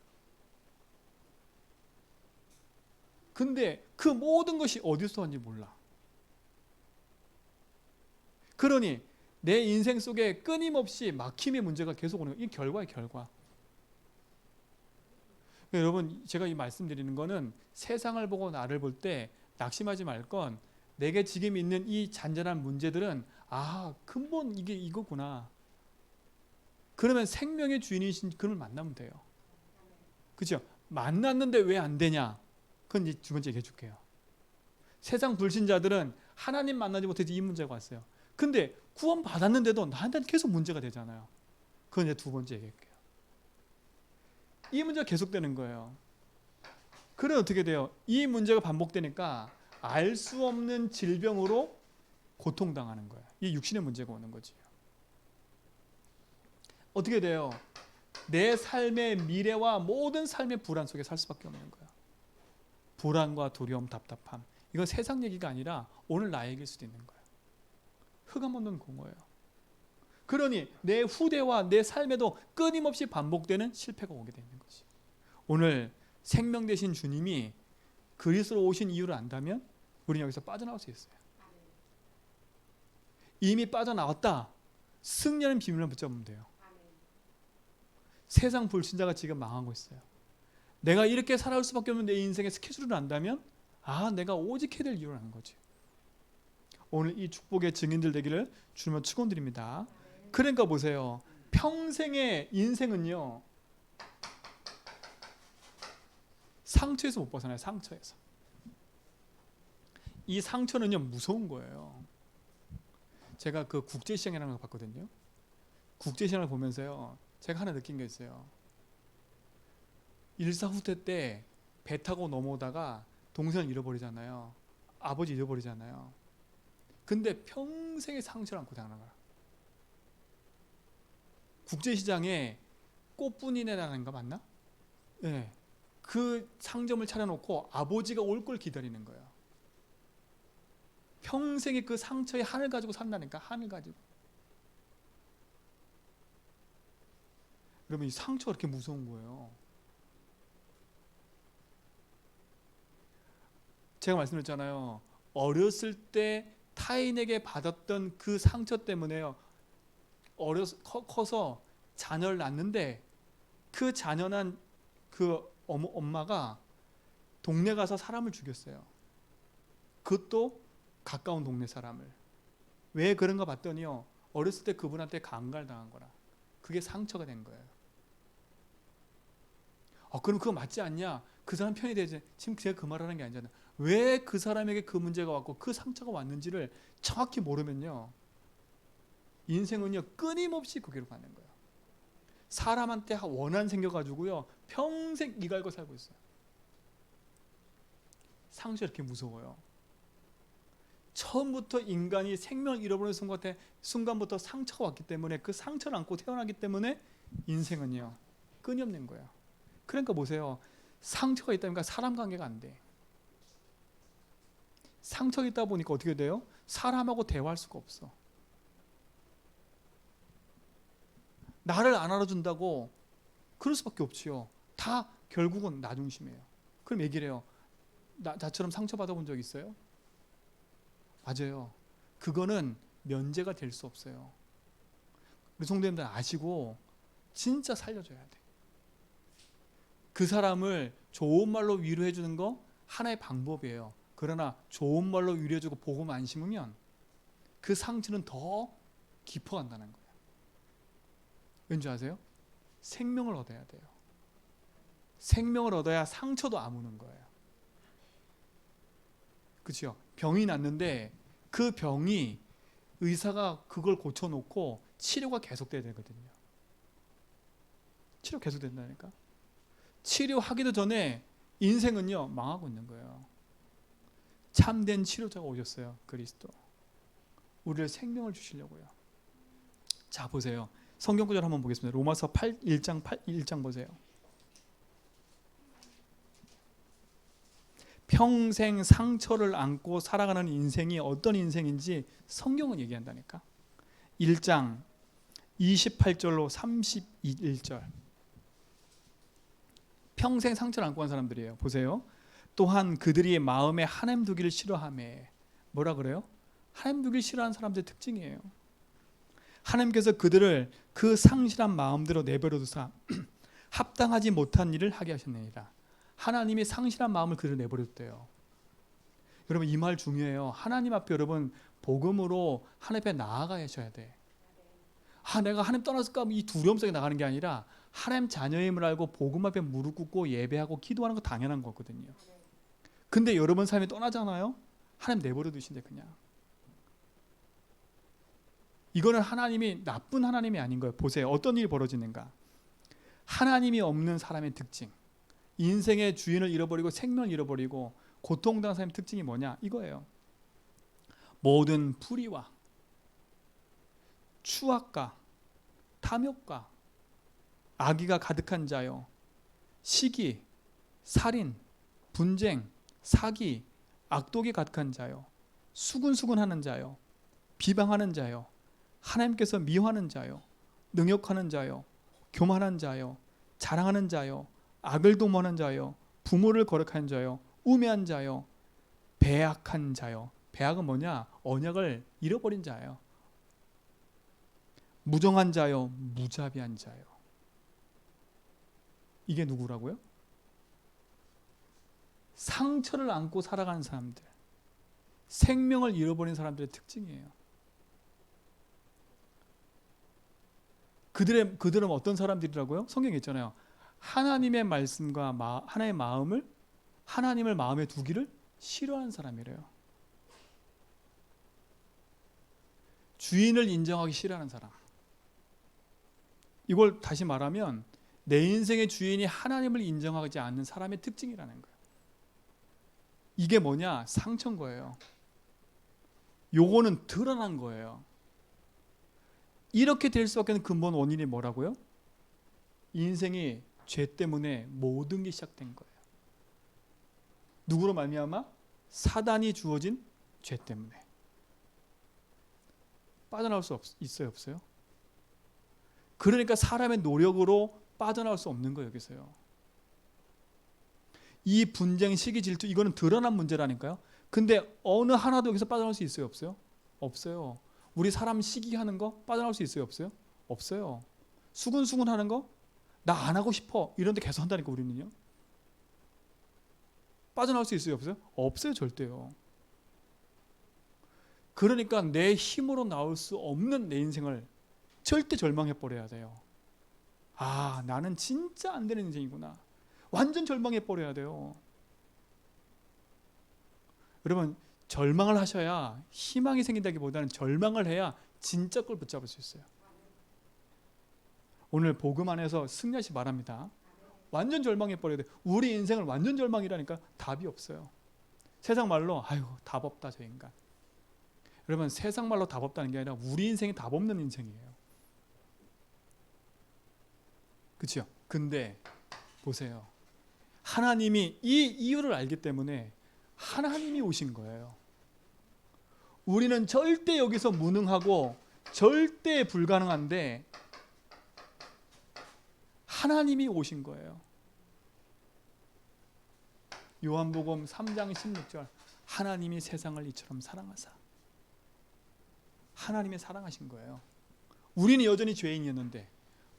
근데 그 모든 것이 어디서 왔는지 몰라. 그러니 내 인생 속에 끊임없이 막힘의 문제가 계속 오는 거예요. 이 결과예요, 결과. 여러분, 제가 이 말씀드리는 거는 세상을 보고 나를 볼 때 낙심하지 말 건, 내게 지금 있는 이 잔잔한 문제들은 근본 이게 이거구나. 그러면 생명의 주인이신 그를 만나면 돼요. 그렇죠? 만났는데 왜 안 되냐? 그건 이제 두 번째 얘기해 줄게요. 세상 불신자들은 하나님 만나지 못해서 이 문제가 왔어요. 근데 구원 받았는데도 나한테는 계속 문제가 되잖아요. 그건 이제 두 번째 얘기할게요. 이 문제가 계속되는 거예요. 그래 어떻게 돼요? 이 문제가 반복되니까 알 수 없는 질병으로 고통당하는 거예요. 이 육신의 문제가 오는 거지. 어떻게 돼요? 내 삶의 미래와 모든 삶의 불안 속에 살 수밖에 없는 거예요. 불안과 두려움, 답답함. 이건 세상 얘기가 아니라 오늘 나의 얘기일 수도 있는 거예요. 흑암 없는 공허예요. 그러니 내 후대와 내 삶에도 끊임없이 반복되는 실패가 오게 되는 것이. 오늘 생명 되신 주님이 그리스도로 오신 이유를 안다면 우리는 여기서 빠져나올 수 있어요. 이미 빠져나왔다. 승리하는 비밀을 붙잡으면 돼요. 세상 불신자가 지금 망하고 있어요. 내가 이렇게 살아올 수밖에 없는 내 인생의 스케줄을 안다면 내가 오직 해야 될 이유를 아는 거지. 오늘 이 축복의 증인들 되기를 주님으로 축원드립니다. 그러니까 보세요. 평생의 인생은요, 상처에서 못 벗어나요. 상처에서. 이 상처는요, 무서운 거예요. 제가 그 국제시장이라는 걸 봤거든요. 국제시장을 보면서요, 제가 하나 느낀 게 있어요. 일사후퇴 때 배 타고 넘어오다가 동생을 잃어버리잖아요. 아버지 잃어버리잖아요. 근데 평생의 상처를 안고 당하는 거야. 국제시장에 꽃분이네라는 거 맞나? 네. 그 상점을 차려놓고 아버지가 올 걸 기다리는 거예요. 평생의 그 상처의 한을 가지고 산다니까. 한을 가지고. 그러면 이 상처가 그렇게 무서운 거예요. 제가 말씀드렸잖아요. 어렸을 때 타인에게 받았던 그 상처 때문에요. 커서 자녀를 낳는데 그 자녀난 그 엄마가 동네 가서 사람을 죽였어요. 그것도 가까운 동네 사람을. 왜 그런가 봤더니요, 어렸을 때 그분한테 강간당한 거라. 그게 상처가 된 거예요. 그럼 그거 맞지 않냐? 그 사람 편이 되지. 지금 제가 그 말하는 게 아니잖아요. 왜 그 사람에게 그 문제가 왔고 그 상처가 왔는지를 정확히 모르면요, 인생은요 끊임없이 거기로 가는 거예요. 사람한테 원한 생겨가지고요 평생 이 갈고 살고 있어요. 상처 이렇게 무서워요. 처음부터 인간이 생명을 잃어버리는 순간부터 상처가 왔기 때문에 그 상처를 안고 태어나기 때문에 인생은요 끊임없는 거예요. 그러니까 보세요. 상처가 있다 보니까 사람 관계가 안 돼. 상처가 있다 보니까 어떻게 돼요? 사람하고 대화할 수가 없어. 나를 안 알아준다고 그럴 수밖에 없지요. 다 결국은 나 중심이에요. 그럼 얘기를 해요. 나처럼 상처받아본 적 있어요? 맞아요. 그거는 면제가 될 수 없어요. 우리 성도님들 아시고 진짜 살려줘야 돼. 그 사람을 좋은 말로 위로해 주는 거 하나의 방법이에요. 그러나 좋은 말로 위로해 주고 복음 안 심으면 그 상처는 더 깊어간다는 거예요. 왠지 아세요? 생명을 얻어야 돼요. 생명을 얻어야 상처도 아무는 거예요. 그렇죠? 병이 났는데 그 병이 의사가 그걸 고쳐놓고 치료가 계속돼야 되거든요. 치료 계속 된다니까. 치료하기도 전에 인생은요 망하고 있는 거예요. 참된 치료자가 오셨어요. 그리스도. 우리를 생명을 주시려고요. 자 보세요. 성경 구절 한번 보겠습니다. 로마서 1장 보세요. 평생 상처를 안고 살아가는 인생이 어떤 인생인지 성경은 얘기한다니까. 1장 28절로 31절. 평생 상처를 안고 간 사람들이에요. 보세요. 또한 그들이 마음에 하나님 두기를 싫어하매. 뭐라 그래요? 하나님 두기를 싫어하는 사람들의 특징이에요. 하나님께서 그들을 그 상실한 마음대로 내버려 두사 합당하지 못한 일을 하게 하셨느니라. 하나님이 상실한 마음을 그들을 내버려 뒀대요. 여러분 이 말 중요해요. 하나님 앞에 여러분 복음으로 하나님 앞에 나아가셔야 돼. 내가 하나님 떠났을까 이 두려움 속에 나가는 게 아니라 하나님 자녀임을 알고 복음 앞에 무릎 꿇고 예배하고 기도하는 거 당연한 거거든요. 근데 여러분 삶이 떠나잖아요. 하나님 내버려 두신대 그냥. 이거는 하나님이 나쁜 하나님이 아닌 거예요. 보세요. 어떤 일이 벌어지는가. 하나님이 없는 사람의 특징. 인생의 주인을 잃어버리고 생명을 잃어버리고 고통당한 사람의 특징이 뭐냐. 이거예요. 모든 불의와 추악과 탐욕과 악의가 가득한 자요. 시기, 살인, 분쟁, 사기, 악독이 가득한 자요. 수군수군하는 자요. 비방하는 자요. 하나님께서 미워하는 자요. 능욕하는 자요. 교만한 자요. 자랑하는 자요. 악을 도모하는 자요. 부모를 거역하는 자요. 우매한 자요. 배악한 자요. 배악은 뭐냐? 언약을 잃어버린 자예요. 무정한 자요. 무자비한 자요. 이게 누구라고요? 상처를 안고 살아가는 사람들, 생명을 잃어버린 사람들의 특징이에요. 그들은 어떤 사람들이라고요? 성경에 있잖아요. 하나님의 말씀과 하나님의 하나님을 마음에 두기를 싫어하는 사람이래요. 주인을 인정하기 싫어하는 사람. 이걸 다시 말하면 내 인생의 주인이 하나님을 인정하지 않는 사람의 특징이라는 거예요. 이게 뭐냐? 상처인 거예요. 요거는 드러난 거예요. 이렇게 될 수밖에 없는 근본 원인이 뭐라고요? 인생이 죄 때문에 모든 게 시작된 거예요. 누구로 말미암아? 사단이 주어진 죄 때문에. 빠져나올 수 있어요, 없어요? 그러니까 사람의 노력으로 빠져나올 수 없는 거예요, 여기서요. 이 분쟁, 시기, 질투 이거는 드러난 문제라니까요. 근데 어느 하나도 여기서 빠져나올 수 있어요, 없어요? 없어요. 우리 사람 시기하는 거 빠져나올 수 있어요, 없어요? 없어요. 수근수근 하는 거 나 안 하고 싶어 이런데 계속 한다니까 우리는요. 빠져나올 수 있어요, 없어요? 없어요, 절대요. 그러니까 내 힘으로 나올 수 없는 내 인생을 절대 절망해버려야 돼요. 나는 진짜 안 되는 인생이구나. 완전 절망해버려야 돼요. 여러분 절망을 하셔야 희망이 생긴다기보다는 절망을 해야 진짜 걸 붙잡을 수 있어요. 오늘 복음 안에서 승리하시 바랍니다. 완전 절망해버려야 돼. 우리 인생을 완전 절망이라니까 답이 없어요. 세상 말로 답 없다 저 인간. 여러분 세상 말로 답 없다는 게 아니라 우리 인생이 답 없는 인생이에요. 그렇죠? 근데 보세요. 하나님이 이 이유를 알기 때문에 하나님이 오신 거예요. 우리는 절대 여기서 무능하고 절대 불가능한데 하나님이 오신 거예요. 요한복음 3장 16절 하나님이 세상을 이처럼 사랑하사. 하나님이 사랑하신 거예요. 우리는 여전히 죄인이었는데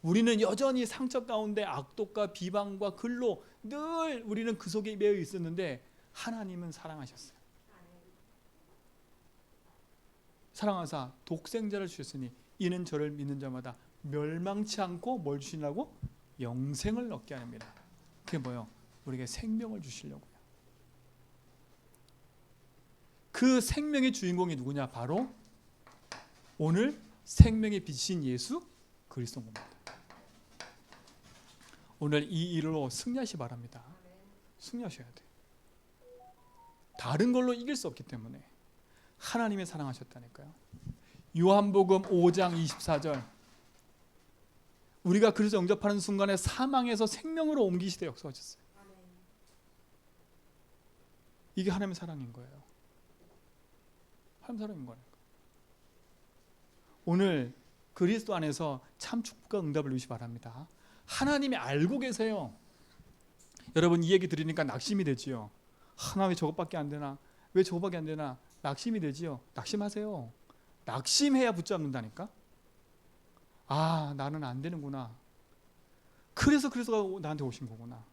우리는 여전히 상처 가운데 악독과 비방과 글로 늘 우리는 그 속에 매여 있었는데 하나님은 사랑하셨어요. 사랑하사 독생자를 주셨으니 이는 저를 믿는 자마다 멸망치 않고 뭘 주시려고? 영생을 얻게 합니다. 그게 뭐예요? 우리에게 생명을 주시려고요. 그 생명의 주인공이 누구냐? 바로 오늘 생명의 빛인 예수 그리스도인 겁니다. 오늘 이 일로 승리하시 바랍니다. 승리하셔야 돼. 다른 걸로 이길 수 없기 때문에 하나님의 사랑하셨다니까요. 요한복음 5장 24절, 우리가 그리스도 영접하는 순간에 사망에서 생명으로 옮기시되 역사하셨어요. 이게 하나님의 사랑인 거예요. 하나님의 사랑인 거니까. 오늘 그리스도 안에서 참 축복과 응답을 누리시 바랍니다. 하나님이 알고 계세요. 여러분 이 얘기 들으니까 낙심이 되지요. 하나 왜 저것밖에 안 되나? 왜 저거밖에 안 되나? 낙심이 되지요. 낙심하세요. 낙심해야 붙잡는다니까. 아, 나는 안 되는구나. 그래서 그리스도가 나한테 오신 거구나.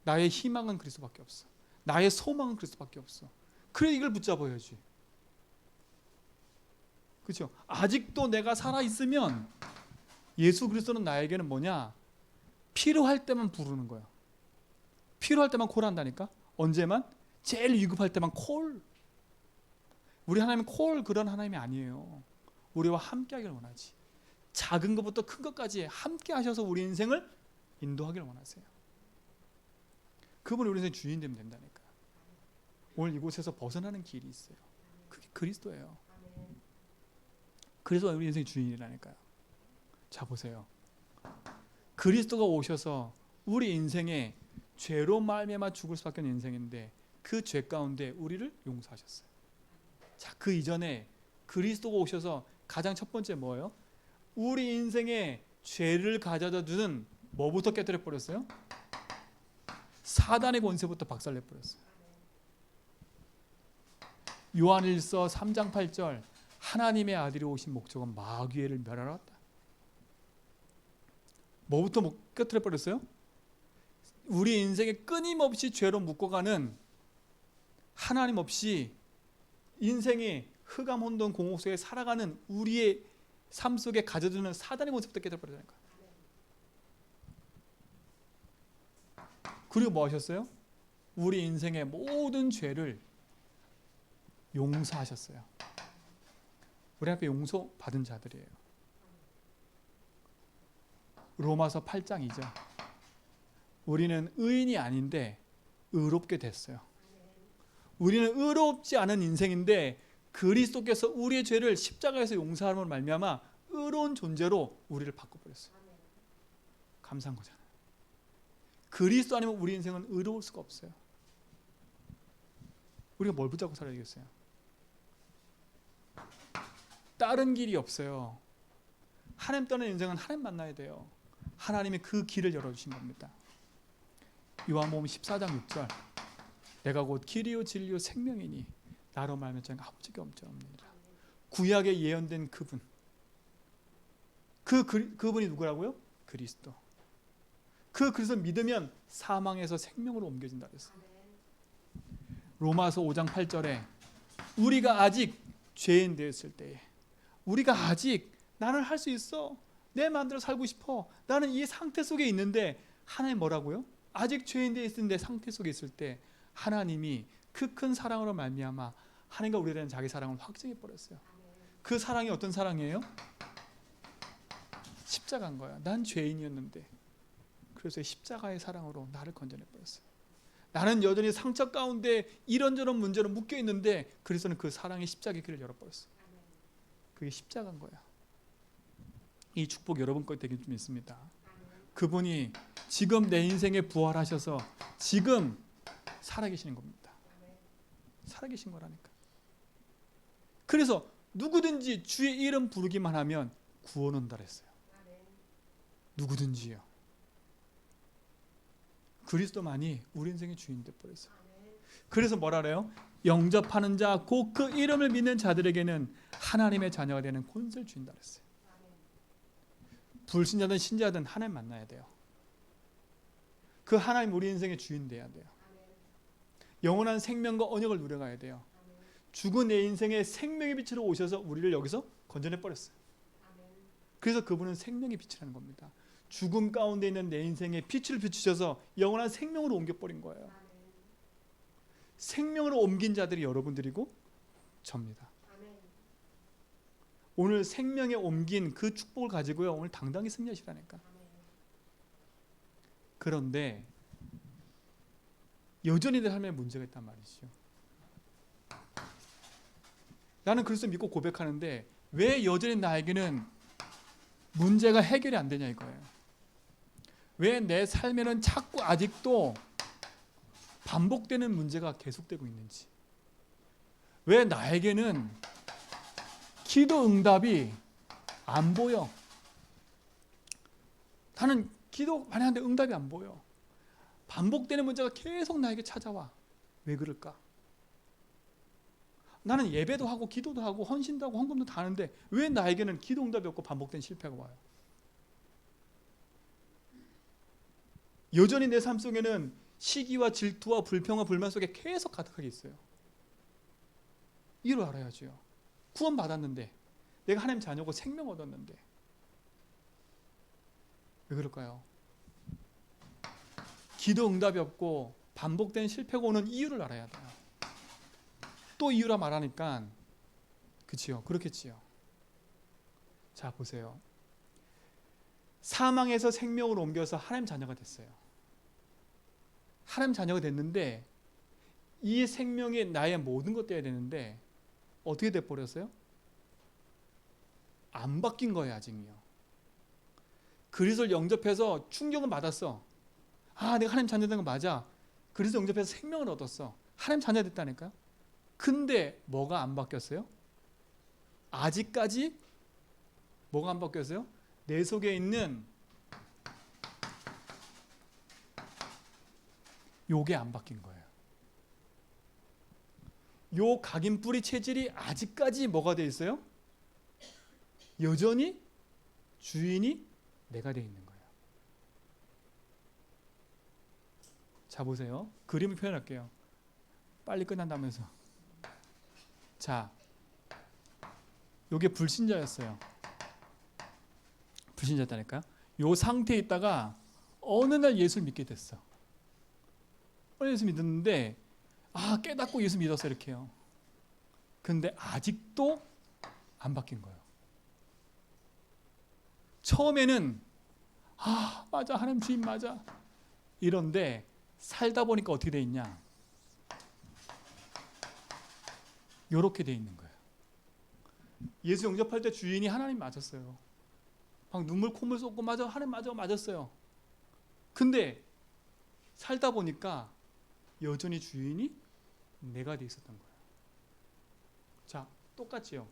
나의 희망은 그리스도밖에 없어. 나의 소망은 그리스도밖에 없어. 그래 이걸 붙잡아야지. 그렇죠? 아직도 내가 살아 있으면 예수 그리스도는 나에게는 뭐냐? 필요할 때만 부르는 거야. 필요할 때만 콜한다니까. 언제만? 제일 위급할 때만 콜. 우리 하나님은 콜 그런 하나님이 아니에요. 우리와 함께 하기를 원하지. 작은 것부터 큰 것까지 함께 하셔서 우리 인생을 인도하기를 원하세요. 그분이 우리 인생 주인 되면 된다니까. 오늘 이곳에서 벗어나는 길이 있어요. 그게 그리스도예요. 그래서 우리 인생의 주인이라니까요. 자 보세요. 그리스도가 오셔서 우리 인생에 죄로 말미암아 죽을 수밖에 없는 인생인데 그 죄 가운데 우리를 용서하셨어요. 자, 그 이전에 그리스도가 오셔서 가장 첫 번째 뭐예요? 우리 인생에 죄를 가져다 주는 뭐부터 깨뜨려 버렸어요? 사단의 권세부터 박살내 버렸어요. 요한일서 3장 8절, 하나님의 아들이 오신 목적은 마귀를 멸하러 왔다. 뭐부터 깨뜨려 버렸어요? 우리 인생에 끊임없이 죄로 묶어가는, 하나님 없이 인생이 흑암 혼돈 공허 속에 살아가는 우리의 삶 속에 가져두는 사단의 모습부터 깨뜨려버리는 거예요. 그리고 뭐 하셨어요? 우리 인생의 모든 죄를 용서하셨어요. 우리 앞에 용서받은 자들이에요. 로마서 8장 2절, 우리는 의인이 아닌데 의롭게 됐어요. 우리는 의롭지 않은 인생인데 그리스도께서 우리의 죄를 십자가에서 용서함으로 말미암아 의로운 존재로 우리를 바꿔버렸어요. 감사한 거잖아요. 그리스도 아니면 우리 인생은 의로울 수가 없어요. 우리가 뭘 붙잡고 살아야 되겠어요? 다른 길이 없어요. 하나님 떠난 인생은 하나님 만나야 돼요. 하나님이 그 길을 열어주신 겁니다. 요한복음 14장 6절, 내가 곧 길이요 진리요 생명이니 나로 말미암아 아버지께 없느니라. 구약에 예언된 그분, 그분이 누구라고요? 그리스도. 그 그리스도 믿으면 사망에서 생명으로 옮겨진다 그랬어요. 로마서 5장 8절에 우리가 아직 죄인 되었을 때에, 우리가 아직 나는 할 수 있어, 내 마음대로 살고 싶어, 나는 이 상태 속에 있는데, 하나님 뭐라고요? 아직 죄인 되어 있을 때, 상태 속에 있을 때 하나님이 그 큰 사랑으로 말미암아 하나님과 우리에 대한 자기 사랑을 확증해 버렸어요. 그 사랑이 어떤 사랑이에요? 십자가인 거야. 난 죄인이었는데 그래서 십자가의 사랑으로 나를 건져내 버렸어요. 나는 여전히 상처 가운데 이런저런 문제로 묶여 있는데 그리스도는 그 사랑의 십자가의 길을 열어버렸어요. 그게 십자가인 거야. 이 축복 여러분 것 되길 좀 믿습니다. 그분이 지금 내 인생에 부활하셔서 지금 살아계시는 겁니다. 살아계신 거라니까. 그래서 누구든지 주의 이름 부르기만 하면 구원 온다 그랬어요. 누구든지요. 그리스도만이 우리 인생의 주인 돼 버렸어요. 그래서 뭐라 그래요? 영접하는 자 곧 그 이름을 믿는 자들에게는 하나님의 자녀가 되는 권세를 주인다 그랬어요. 불신자든 신자든 하나님 만나야 돼요. 그 하나님 우리 인생의 주인 돼야 돼요. 영원한 생명과 언약을 누려가야 돼요. 죽은 내 인생에 생명의 빛으로 오셔서 우리를 여기서 건져내 버렸어요. 그래서 그분은 생명의 빛이라는 겁니다. 죽음 가운데 있는 내 인생에 빛을 비추셔서 영원한 생명으로 옮겨버린 거예요. 생명으로 옮긴 자들이 여러분들이고 접니다. 오늘 생명에 옮긴 그 축복을 가지고요, 오늘 당당히 승리하시라니까. 그런데 여전히 내 삶에 문제가 있단 말이죠. 나는 그리스도 믿고 고백하는데 왜 여전히 나에게는 문제가 해결이 안 되냐 이거예요. 왜 내 삶에는 자꾸 아직도 반복되는 문제가 계속되고 있는지, 왜 나에게는 기도 응답이 안 보여. 나는 기도 많이 하는데 응답이 안 보여. 반복되는 문제가 계속 나에게 찾아와. 왜 그럴까? 나는 예배도 하고 기도도 하고 헌신도 하고 헌금도 다 하는데 왜 나에게는 기도 응답이 없고 반복된 실패가 와요? 여전히 내 삶 속에는 시기와 질투와 불평과 불만 속에 계속 가득하게 있어요. 이걸 알아야죠. 구원 받았는데, 내가 하나님 자녀고 생명 얻었는데 왜 그럴까요? 기도 응답이 없고 반복된 실패가 오는 이유를 알아야 돼요. 또 이유라 말하니까 그치요? 그렇겠지요. 자, 보세요. 사망에서 생명으로 옮겨서 하나님 자녀가 됐어요. 하나님 자녀가 됐는데 이 생명이 나의 모든 것 되어야 되는데 어떻게 돼버렸어요? 안 바뀐 거예요. 아직요. 그리스도를 영접해서 충격은 받았어. 아, 내가 하나님 자녀 된 거 맞아. 그리스도 영접해서 생명을 얻었어. 하나님 자녀 됐다니까요. 근데 뭐가 안 바뀌었어요? 아직까지 뭐가 안 바뀌었어요? 내 속에 있는 요게 안 바뀐 거예요. 요 각인뿌리 체질이 아직까지 뭐가 돼 있어요? 여전히 주인이 내가 돼 있는 거예요. 자, 보세요. 그림을 표현할게요. 빨리 끝난다면서. 자, 요게 불신자였어요. 불신자였다니까. 요 상태에 있다가 어느 날 예수를 믿게 됐어. 예수 믿었는데 깨닫고 예수 믿었어 이렇게요. 근데 아직도 안 바뀐 거예요. 처음에는 맞아, 하나님 주인 맞아 이런데 살다 보니까 어떻게 돼 있냐, 요렇게 돼 있는 거예요. 예수 영접할 때 주인이 하나님 맞았어요. 막 눈물 콧물 쏟고 맞아, 하나님 맞았어요. 근데 살다 보니까 여전히 주인이 내가 돼 있었던 거예요. 자, 똑같지요.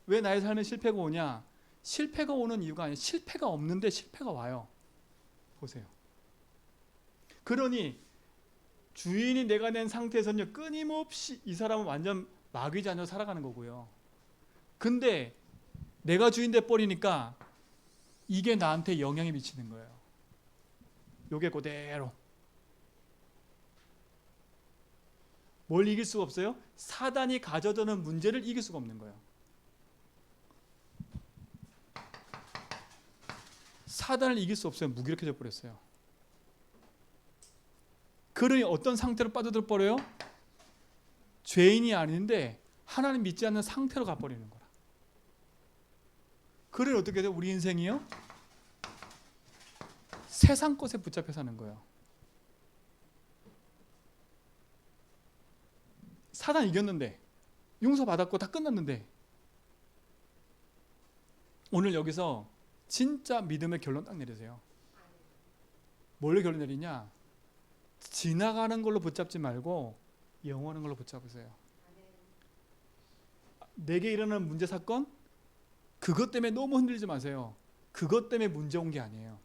왜 나의 삶에 실패가 오냐? 실패가 오는 이유가 아니에요. 실패가 없는데 실패가 와요. 보세요. 그러니 주인이 내가 된 상태에서는요, 끊임없이 이 사람은 완전 마귀 자녀 살아가는 거고요. 근데 내가 주인 돼 버리니까 이게 나한테 영향이 미치는 거예요. 요게 그대로. 뭘 이길 수가 없어요? 사단이 가져다는 문제를 이길 수가 없는 거예요. 사단을 이길 수 없어요. 무기력해져 버렸어요. 그러니 어떤 상태로 빠져들 버려요? 죄인이 아닌데 하나님 믿지 않는 상태로 가버리는 거라. 그러니 어떻게 돼요? 우리 인생이요? 세상 것에 붙잡혀 사는 거예요. 사단 이겼는데, 용서받았고 다 끝났는데, 오늘 여기서 진짜 믿음의 결론 딱 내리세요. 뭘로 결론 내리냐? 지나가는 걸로 붙잡지 말고 영원한 걸로 붙잡으세요. 내게 일어나는 문제 사건, 그것 때문에 너무 흔들리지 마세요. 그것 때문에 문제 온 게 아니에요.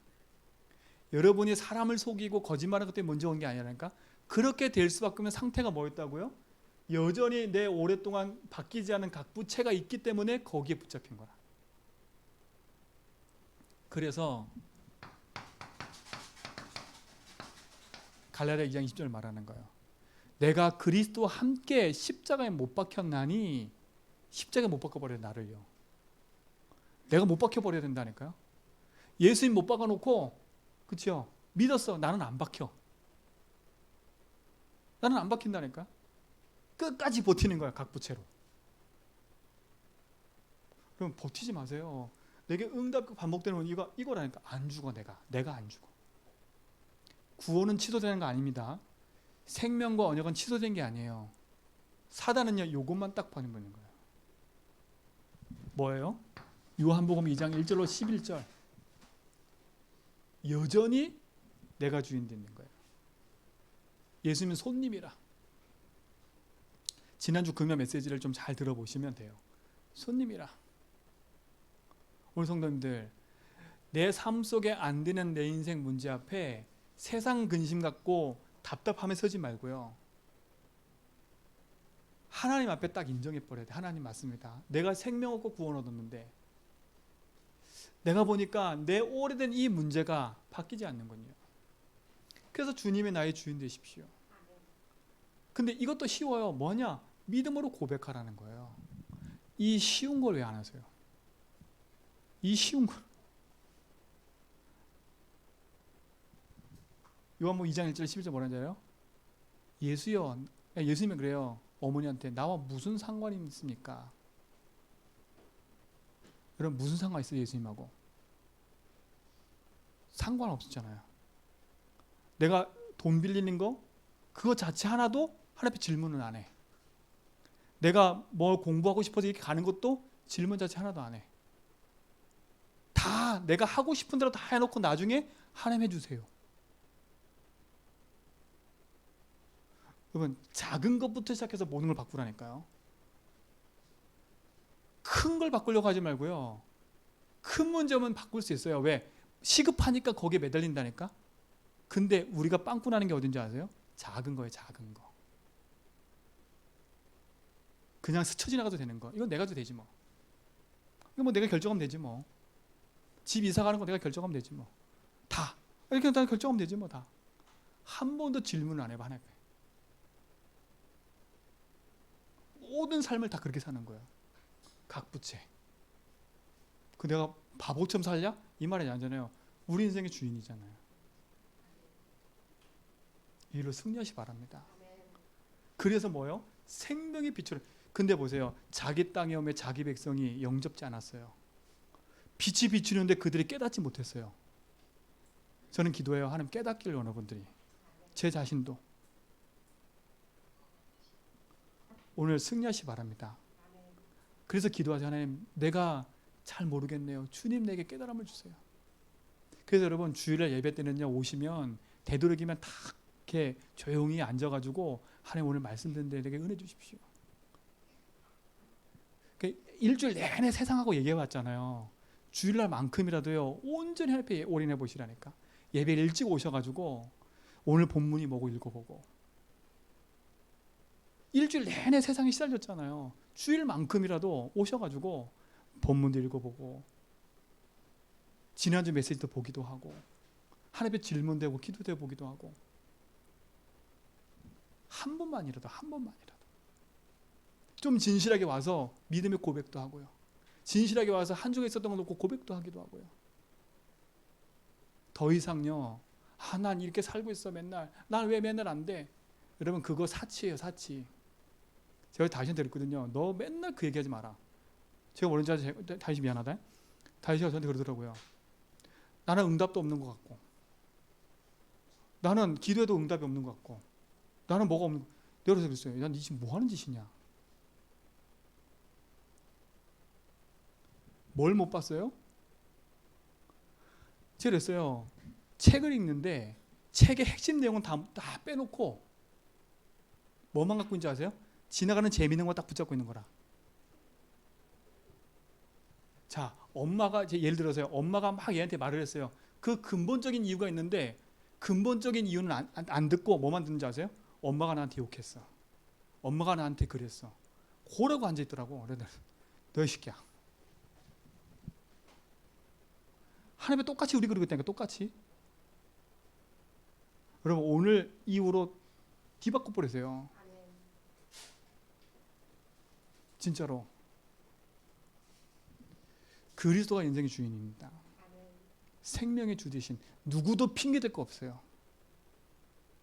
여러분이 사람을 속이고 거짓말하는 것 때문에 문제 온 게 아니라니까. 그렇게 될 수밖에 없는 상태가 뭐였다고요? 여전히 내 오랫동안 바뀌지 않은 각부채가 있기 때문에 거기에 붙잡힌 거라. 그래서 갈라디아 2장 20절 말하는 거예요. 내가 그리스도와 함께 십자가에 못 박혔나니, 십자가에 못 박혀버려 나를요. 내가 못 박혀버려야 된다니까요. 예수님 못 박아놓고, 그렇죠? 믿었어. 나는 안 박혀. 나는 안 박힌다니까. 끝까지 버티는 거야, 각부채로. 그럼 버티지 마세요. 내게 응답 반복되는 이거라니까. 안 죽어. 내가 안 죽어. 구원은 취소되는 거 아닙니다. 생명과 언약은 취소된 게 아니에요. 사단은요, 이것만 딱 버리는 거예요. 뭐예요? 요한복음 2장 1절로 11절. 여전히 내가 주인 되는 거예요. 예수님은 손님이라. 지난주 금요 메시지를 좀 잘 들어보시면 돼요. 손님이라. 우리 성도님들, 내 삶 속에 안 되는 내 인생 문제 앞에 세상 근심 갖고 답답함에 서지 말고요. 하나님 앞에 딱 인정해 버려야 돼. 하나님 맞습니다. 내가 생명 얻고 구원 얻었는데 내가 보니까 내 오래된 이 문제가 바뀌지 않는군요. 그래서 주님의 나의 주인 되십시오. 근데 이것도 쉬워요. 뭐냐? 믿음으로 고백하라는 거예요. 이 쉬운 걸 왜 안 하세요? 이 쉬운 걸. 요한복음 2장 1절 11절 뭐라는 줄 알아요? 예수여, 예수님이 그래요. 어머니한테 나와 무슨 상관이 있습니까? 여러분 무슨 상관 있어요? 예수님하고 상관없었잖아요. 내가 돈 빌리는 거 그거 자체 하나도 하나님 앞에 질문은 안 해. 내가 뭘 공부하고 싶어서 이렇게 가는 것도 질문 자체 하나도 안 해. 다 내가 하고 싶은 대로 다 해놓고 나중에 하나님 해주세요. 여러분 작은 것부터 시작해서 모든 걸 바꾸라니까요. 큰 걸 바꾸려고 하지 말고요. 큰 문제면 바꿀 수 있어요. 왜? 시급하니까 거기에 매달린다니까. 근데 우리가 빵꾸 나는 게 어딘지 아세요? 작은 거예요. 작은 거. 그냥 스쳐 지나가도 되는 거. 이건 내가 해도 되지 뭐. 이거 뭐 내가 결정하면 되지 뭐. 집 이사 가는 거 내가 결정하면 되지 뭐. 다. 이렇게 다 결정하면 되지 뭐. 다. 한 번도 질문을 안 해봐. 하나님. 모든 삶을 다 그렇게 사는 거예요. 각부채. 그 내가 바보처럼 살냐? 이 말이 아니잖아요. 우리 인생의 주인이잖아요. 이 일로 승리하시 바랍니다. 그래서 뭐요? 생명의 빛으로. 근데 보세요. 자기 땅에 오매 자기 백성이 영접지 않았어요. 빛이 비추는데 그들이 깨닫지 못했어요. 저는 기도해요. 하나님 깨닫기를 원하는 분들이. 제 자신도. 오늘 승리하시 바랍니다. 그래서 기도하세요. 하나님 내가 잘 모르겠네요. 주님 내게 깨달음을 주세요. 그래서 여러분 주일날 예배 때는요 오시면 되도록이면 다 이렇게 조용히 앉아가지고 하나님 오늘 말씀 듣는데 내게 은혜 주십시오. 일주일 내내 세상하고 얘기해봤잖아요. 주일날만큼이라도요 온전히 하나님 앞에 올인해 보시라니까. 예배 일찍 오셔가지고 오늘 본문이 뭐고 읽어보고. 일주일 내내 세상에 시달렸잖아요. 주일만큼이라도 오셔가지고 본문도 읽어보고 지난주 메시지도 보기도 하고 하나님의 질문되고 기도되고 보기도 하고 한 번만이라도 좀 진실하게 와서 믿음의 고백도 하고요. 진실하게 와서 한 주에 있었던 거 놓고 고백도 하기도 하고요. 더 이상요. 난 이렇게 살고 있어 맨날. 난 왜 맨날 안 돼? 여러분 그거 사치예요. 사치. 제가 다시한테 그랬거든요. 너 맨날 그 얘기하지 마라. 제가 모르는 줄 알아서 다시 미안하다. 다시가 저한테 그러더라고요. 나는 응답도 없는 것 같고 나는 기도해도 응답이 없는 것 같고 나는 뭐가 없는 것 같고 내가 그랬어요. 난 이 지금 뭐 하는 짓이냐. 뭘 못 봤어요? 제가 그랬어요. 책을 읽는데 책의 핵심 내용은 다 빼놓고 뭐만 갖고 있는지 아세요? 지나가는 재미있는 거 딱 붙잡고 있는 거라. 자, 엄마가 예를 들어서요. 엄마가 막 얘한테 말을 했어요. 그 근본적인 이유가 있는데 근본적인 이유는 안 듣고 뭐만 듣는지 아세요? 엄마가 나한테 욕했어. 엄마가 나한테 그랬어. 고라고 앉아있더라고. 그래서 너 이 새끼야. 하나님이 똑같이 우리 그러고 있다니까. 똑같이. 여러분 오늘 이후로 뒤바꿔 버리세요. 진짜로. 그리스도가 인생의 주인입니다. 생명의 주 되신 누구도 핑계댈 거 없어요.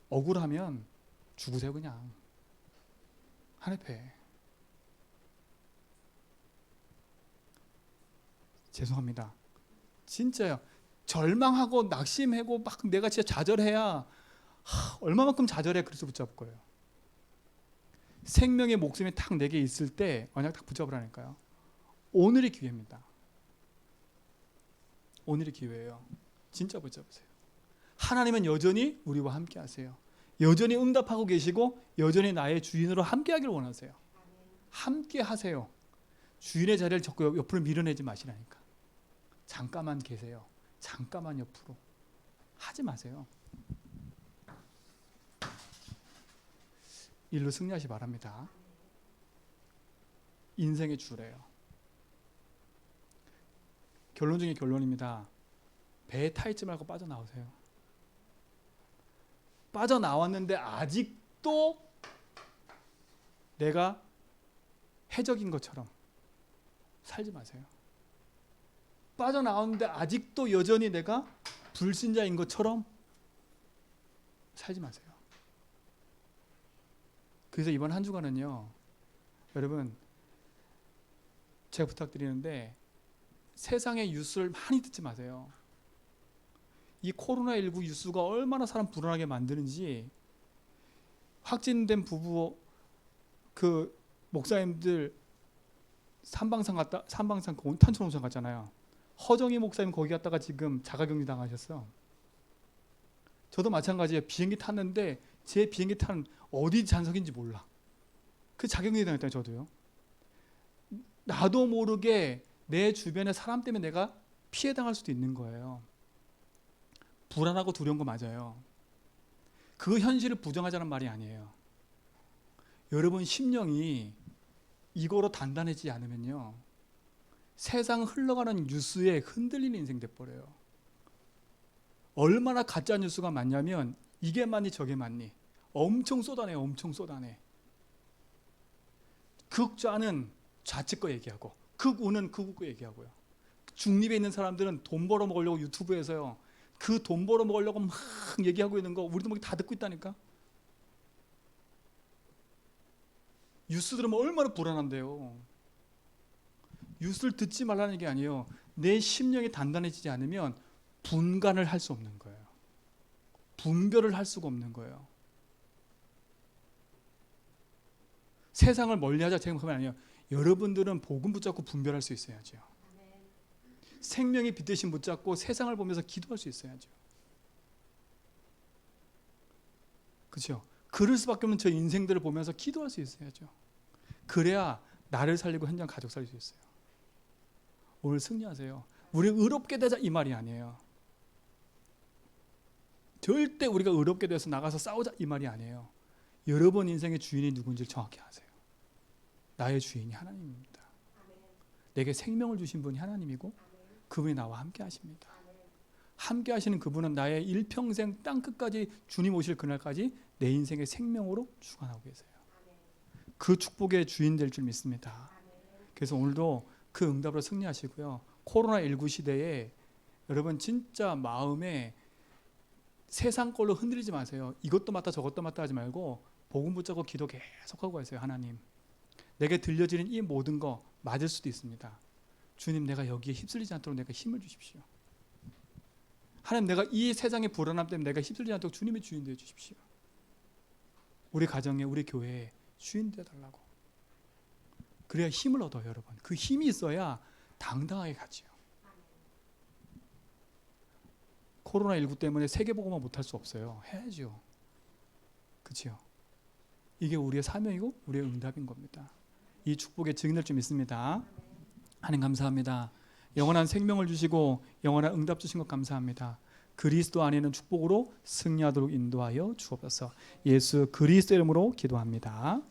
억울하면 죽으세요 그냥. 하나님 앞에. 죄송합니다. 진짜요. 절망하고 낙심하고 막 내가 진짜 좌절해야 얼마만큼 좌절해 그래서 붙잡을 거예요. 생명의 목숨이 딱 내게 있을 때 만약 딱 붙잡으라니까요. 오늘이 기회입니다. 오늘이 기회예요. 진짜 붙잡으세요. 하나님은 여전히 우리와 함께 하세요. 여전히 응답하고 계시고 여전히 나의 주인으로 함께 하기를 원하세요. 함께 하세요. 주인의 자리를 자꾸 옆으로 밀어내지 마시라니까. 잠깐만 계세요. 잠깐만 옆으로. 하지 마세요. 일로 승리하시 바랍니다. 인생의 주래요. 결론 중에 결론입니다. 배에 타 있지 말고 빠져나오세요. 빠져나왔는데 아직도 내가 해적인 것처럼 살지 마세요. 빠져나왔는데 아직도 여전히 내가 불신자인 것처럼 살지 마세요. 그래서 이번 한 주간은요, 여러분 제가 부탁드리는데 세상의 뉴스를 많이 듣지 마세요. 이 코로나19 뉴스가 얼마나 사람 불안하게 만드는지, 확진된 부부 그 목사님들 산방산 탄천온천 갔잖아요. 허정희 목사님 거기 갔다가 지금 자가격리 당하셨어. 저도 마찬가지예요. 비행기 탔는데 제 비행기 타는 어디 잔석인지 몰라. 그 자가격리 당했다요. 저도요. 나도 모르게 내 주변의 사람 때문에 내가 피해 당할 수도 있는 거예요. 불안하고 두려운 거 맞아요. 그 현실을 부정하자는 말이 아니에요. 여러분 심령이 이거로 단단해지지 않으면요, 세상 흘러가는 뉴스에 흔들리는 인생 돼버려요. 얼마나 가짜 뉴스가 많냐면 이게 맞니 저게 맞니 엄청 쏟아내요. 엄청 쏟아내. 극좌는 좌측 거 얘기하고 극우는 극우 거 얘기하고요. 중립에 있는 사람들은 돈 벌어 먹으려고 유튜브에서요, 그 돈 벌어 먹으려고 막 얘기하고 있는 거 우리도 막 다 듣고 있다니까. 뉴스 들으면 얼마나 불안한데요. 뉴스를 듣지 말라는 게 아니에요. 내 심령이 단단해지지 않으면 분간을 할 수 없는 거예요. 분별을 할 수가 없는 거예요. 세상을 멀리하자 생각하면 아니에요. 여러분들은 복음 붙잡고 분별할 수 있어야죠. 생명의 빛 대신 붙잡고 세상을 보면서 기도할 수 있어야죠. 그렇죠? 그럴 수밖에 없는 저 인생들을 보면서 기도할 수 있어야죠. 그래야 나를 살리고 현장 가족 살릴 수 있어요. 오늘 승리하세요. 우리 의롭게 되자 이 말이 아니에요. 절대 우리가 의롭게 돼서 나가서 싸우자 이 말이 아니에요. 여러분 인생의 주인이 누군지를 정확히 아세요. 나의 주인이 하나님입니다. 내게 생명을 주신 분이 하나님이고 그분이 나와 함께 하십니다. 함께 하시는 그분은 나의 일평생 땅끝까지 주님 오실 그날까지 내 인생의 생명으로 주관하고 계세요. 그 축복의 주인 될 줄 믿습니다. 그래서 오늘도 그 응답으로 승리하시고요. 코로나19 시대에 여러분 진짜 마음에 세상 걸로 흔들리지 마세요. 이것도 맞다 저것도 맞다 하지 말고 복음 붙잡고 기도 계속하고 가세요. 하나님, 내게 들려지는 이 모든 거 맞을 수도 있습니다. 주님, 내가 여기에 휩쓸리지 않도록 내가 힘을 주십시오. 하나님, 내가 이 세상의 불안함 때문에 내가 휩쓸리지 않도록 주님의 주인 되어 주십시오. 우리 가정에 우리 교회에 주인 되어달라고. 그래야 힘을 얻어요. 여러분, 그 힘이 있어야 당당하게 가지요. 코로나19 때문에 세계복음화 못할 수 없어요. 해야죠. 그렇죠? 이게 우리의 사명이고 우리의 응답인 겁니다. 이 축복의 증인될 줄 믿습니다. 하나님 감사합니다. 영원한 생명을 주시고 영원한 응답 주신 것 감사합니다. 그리스도 안에 있는 축복으로 승리하도록 인도하여 주옵소서. 예수 그리스도 이름으로 기도합니다.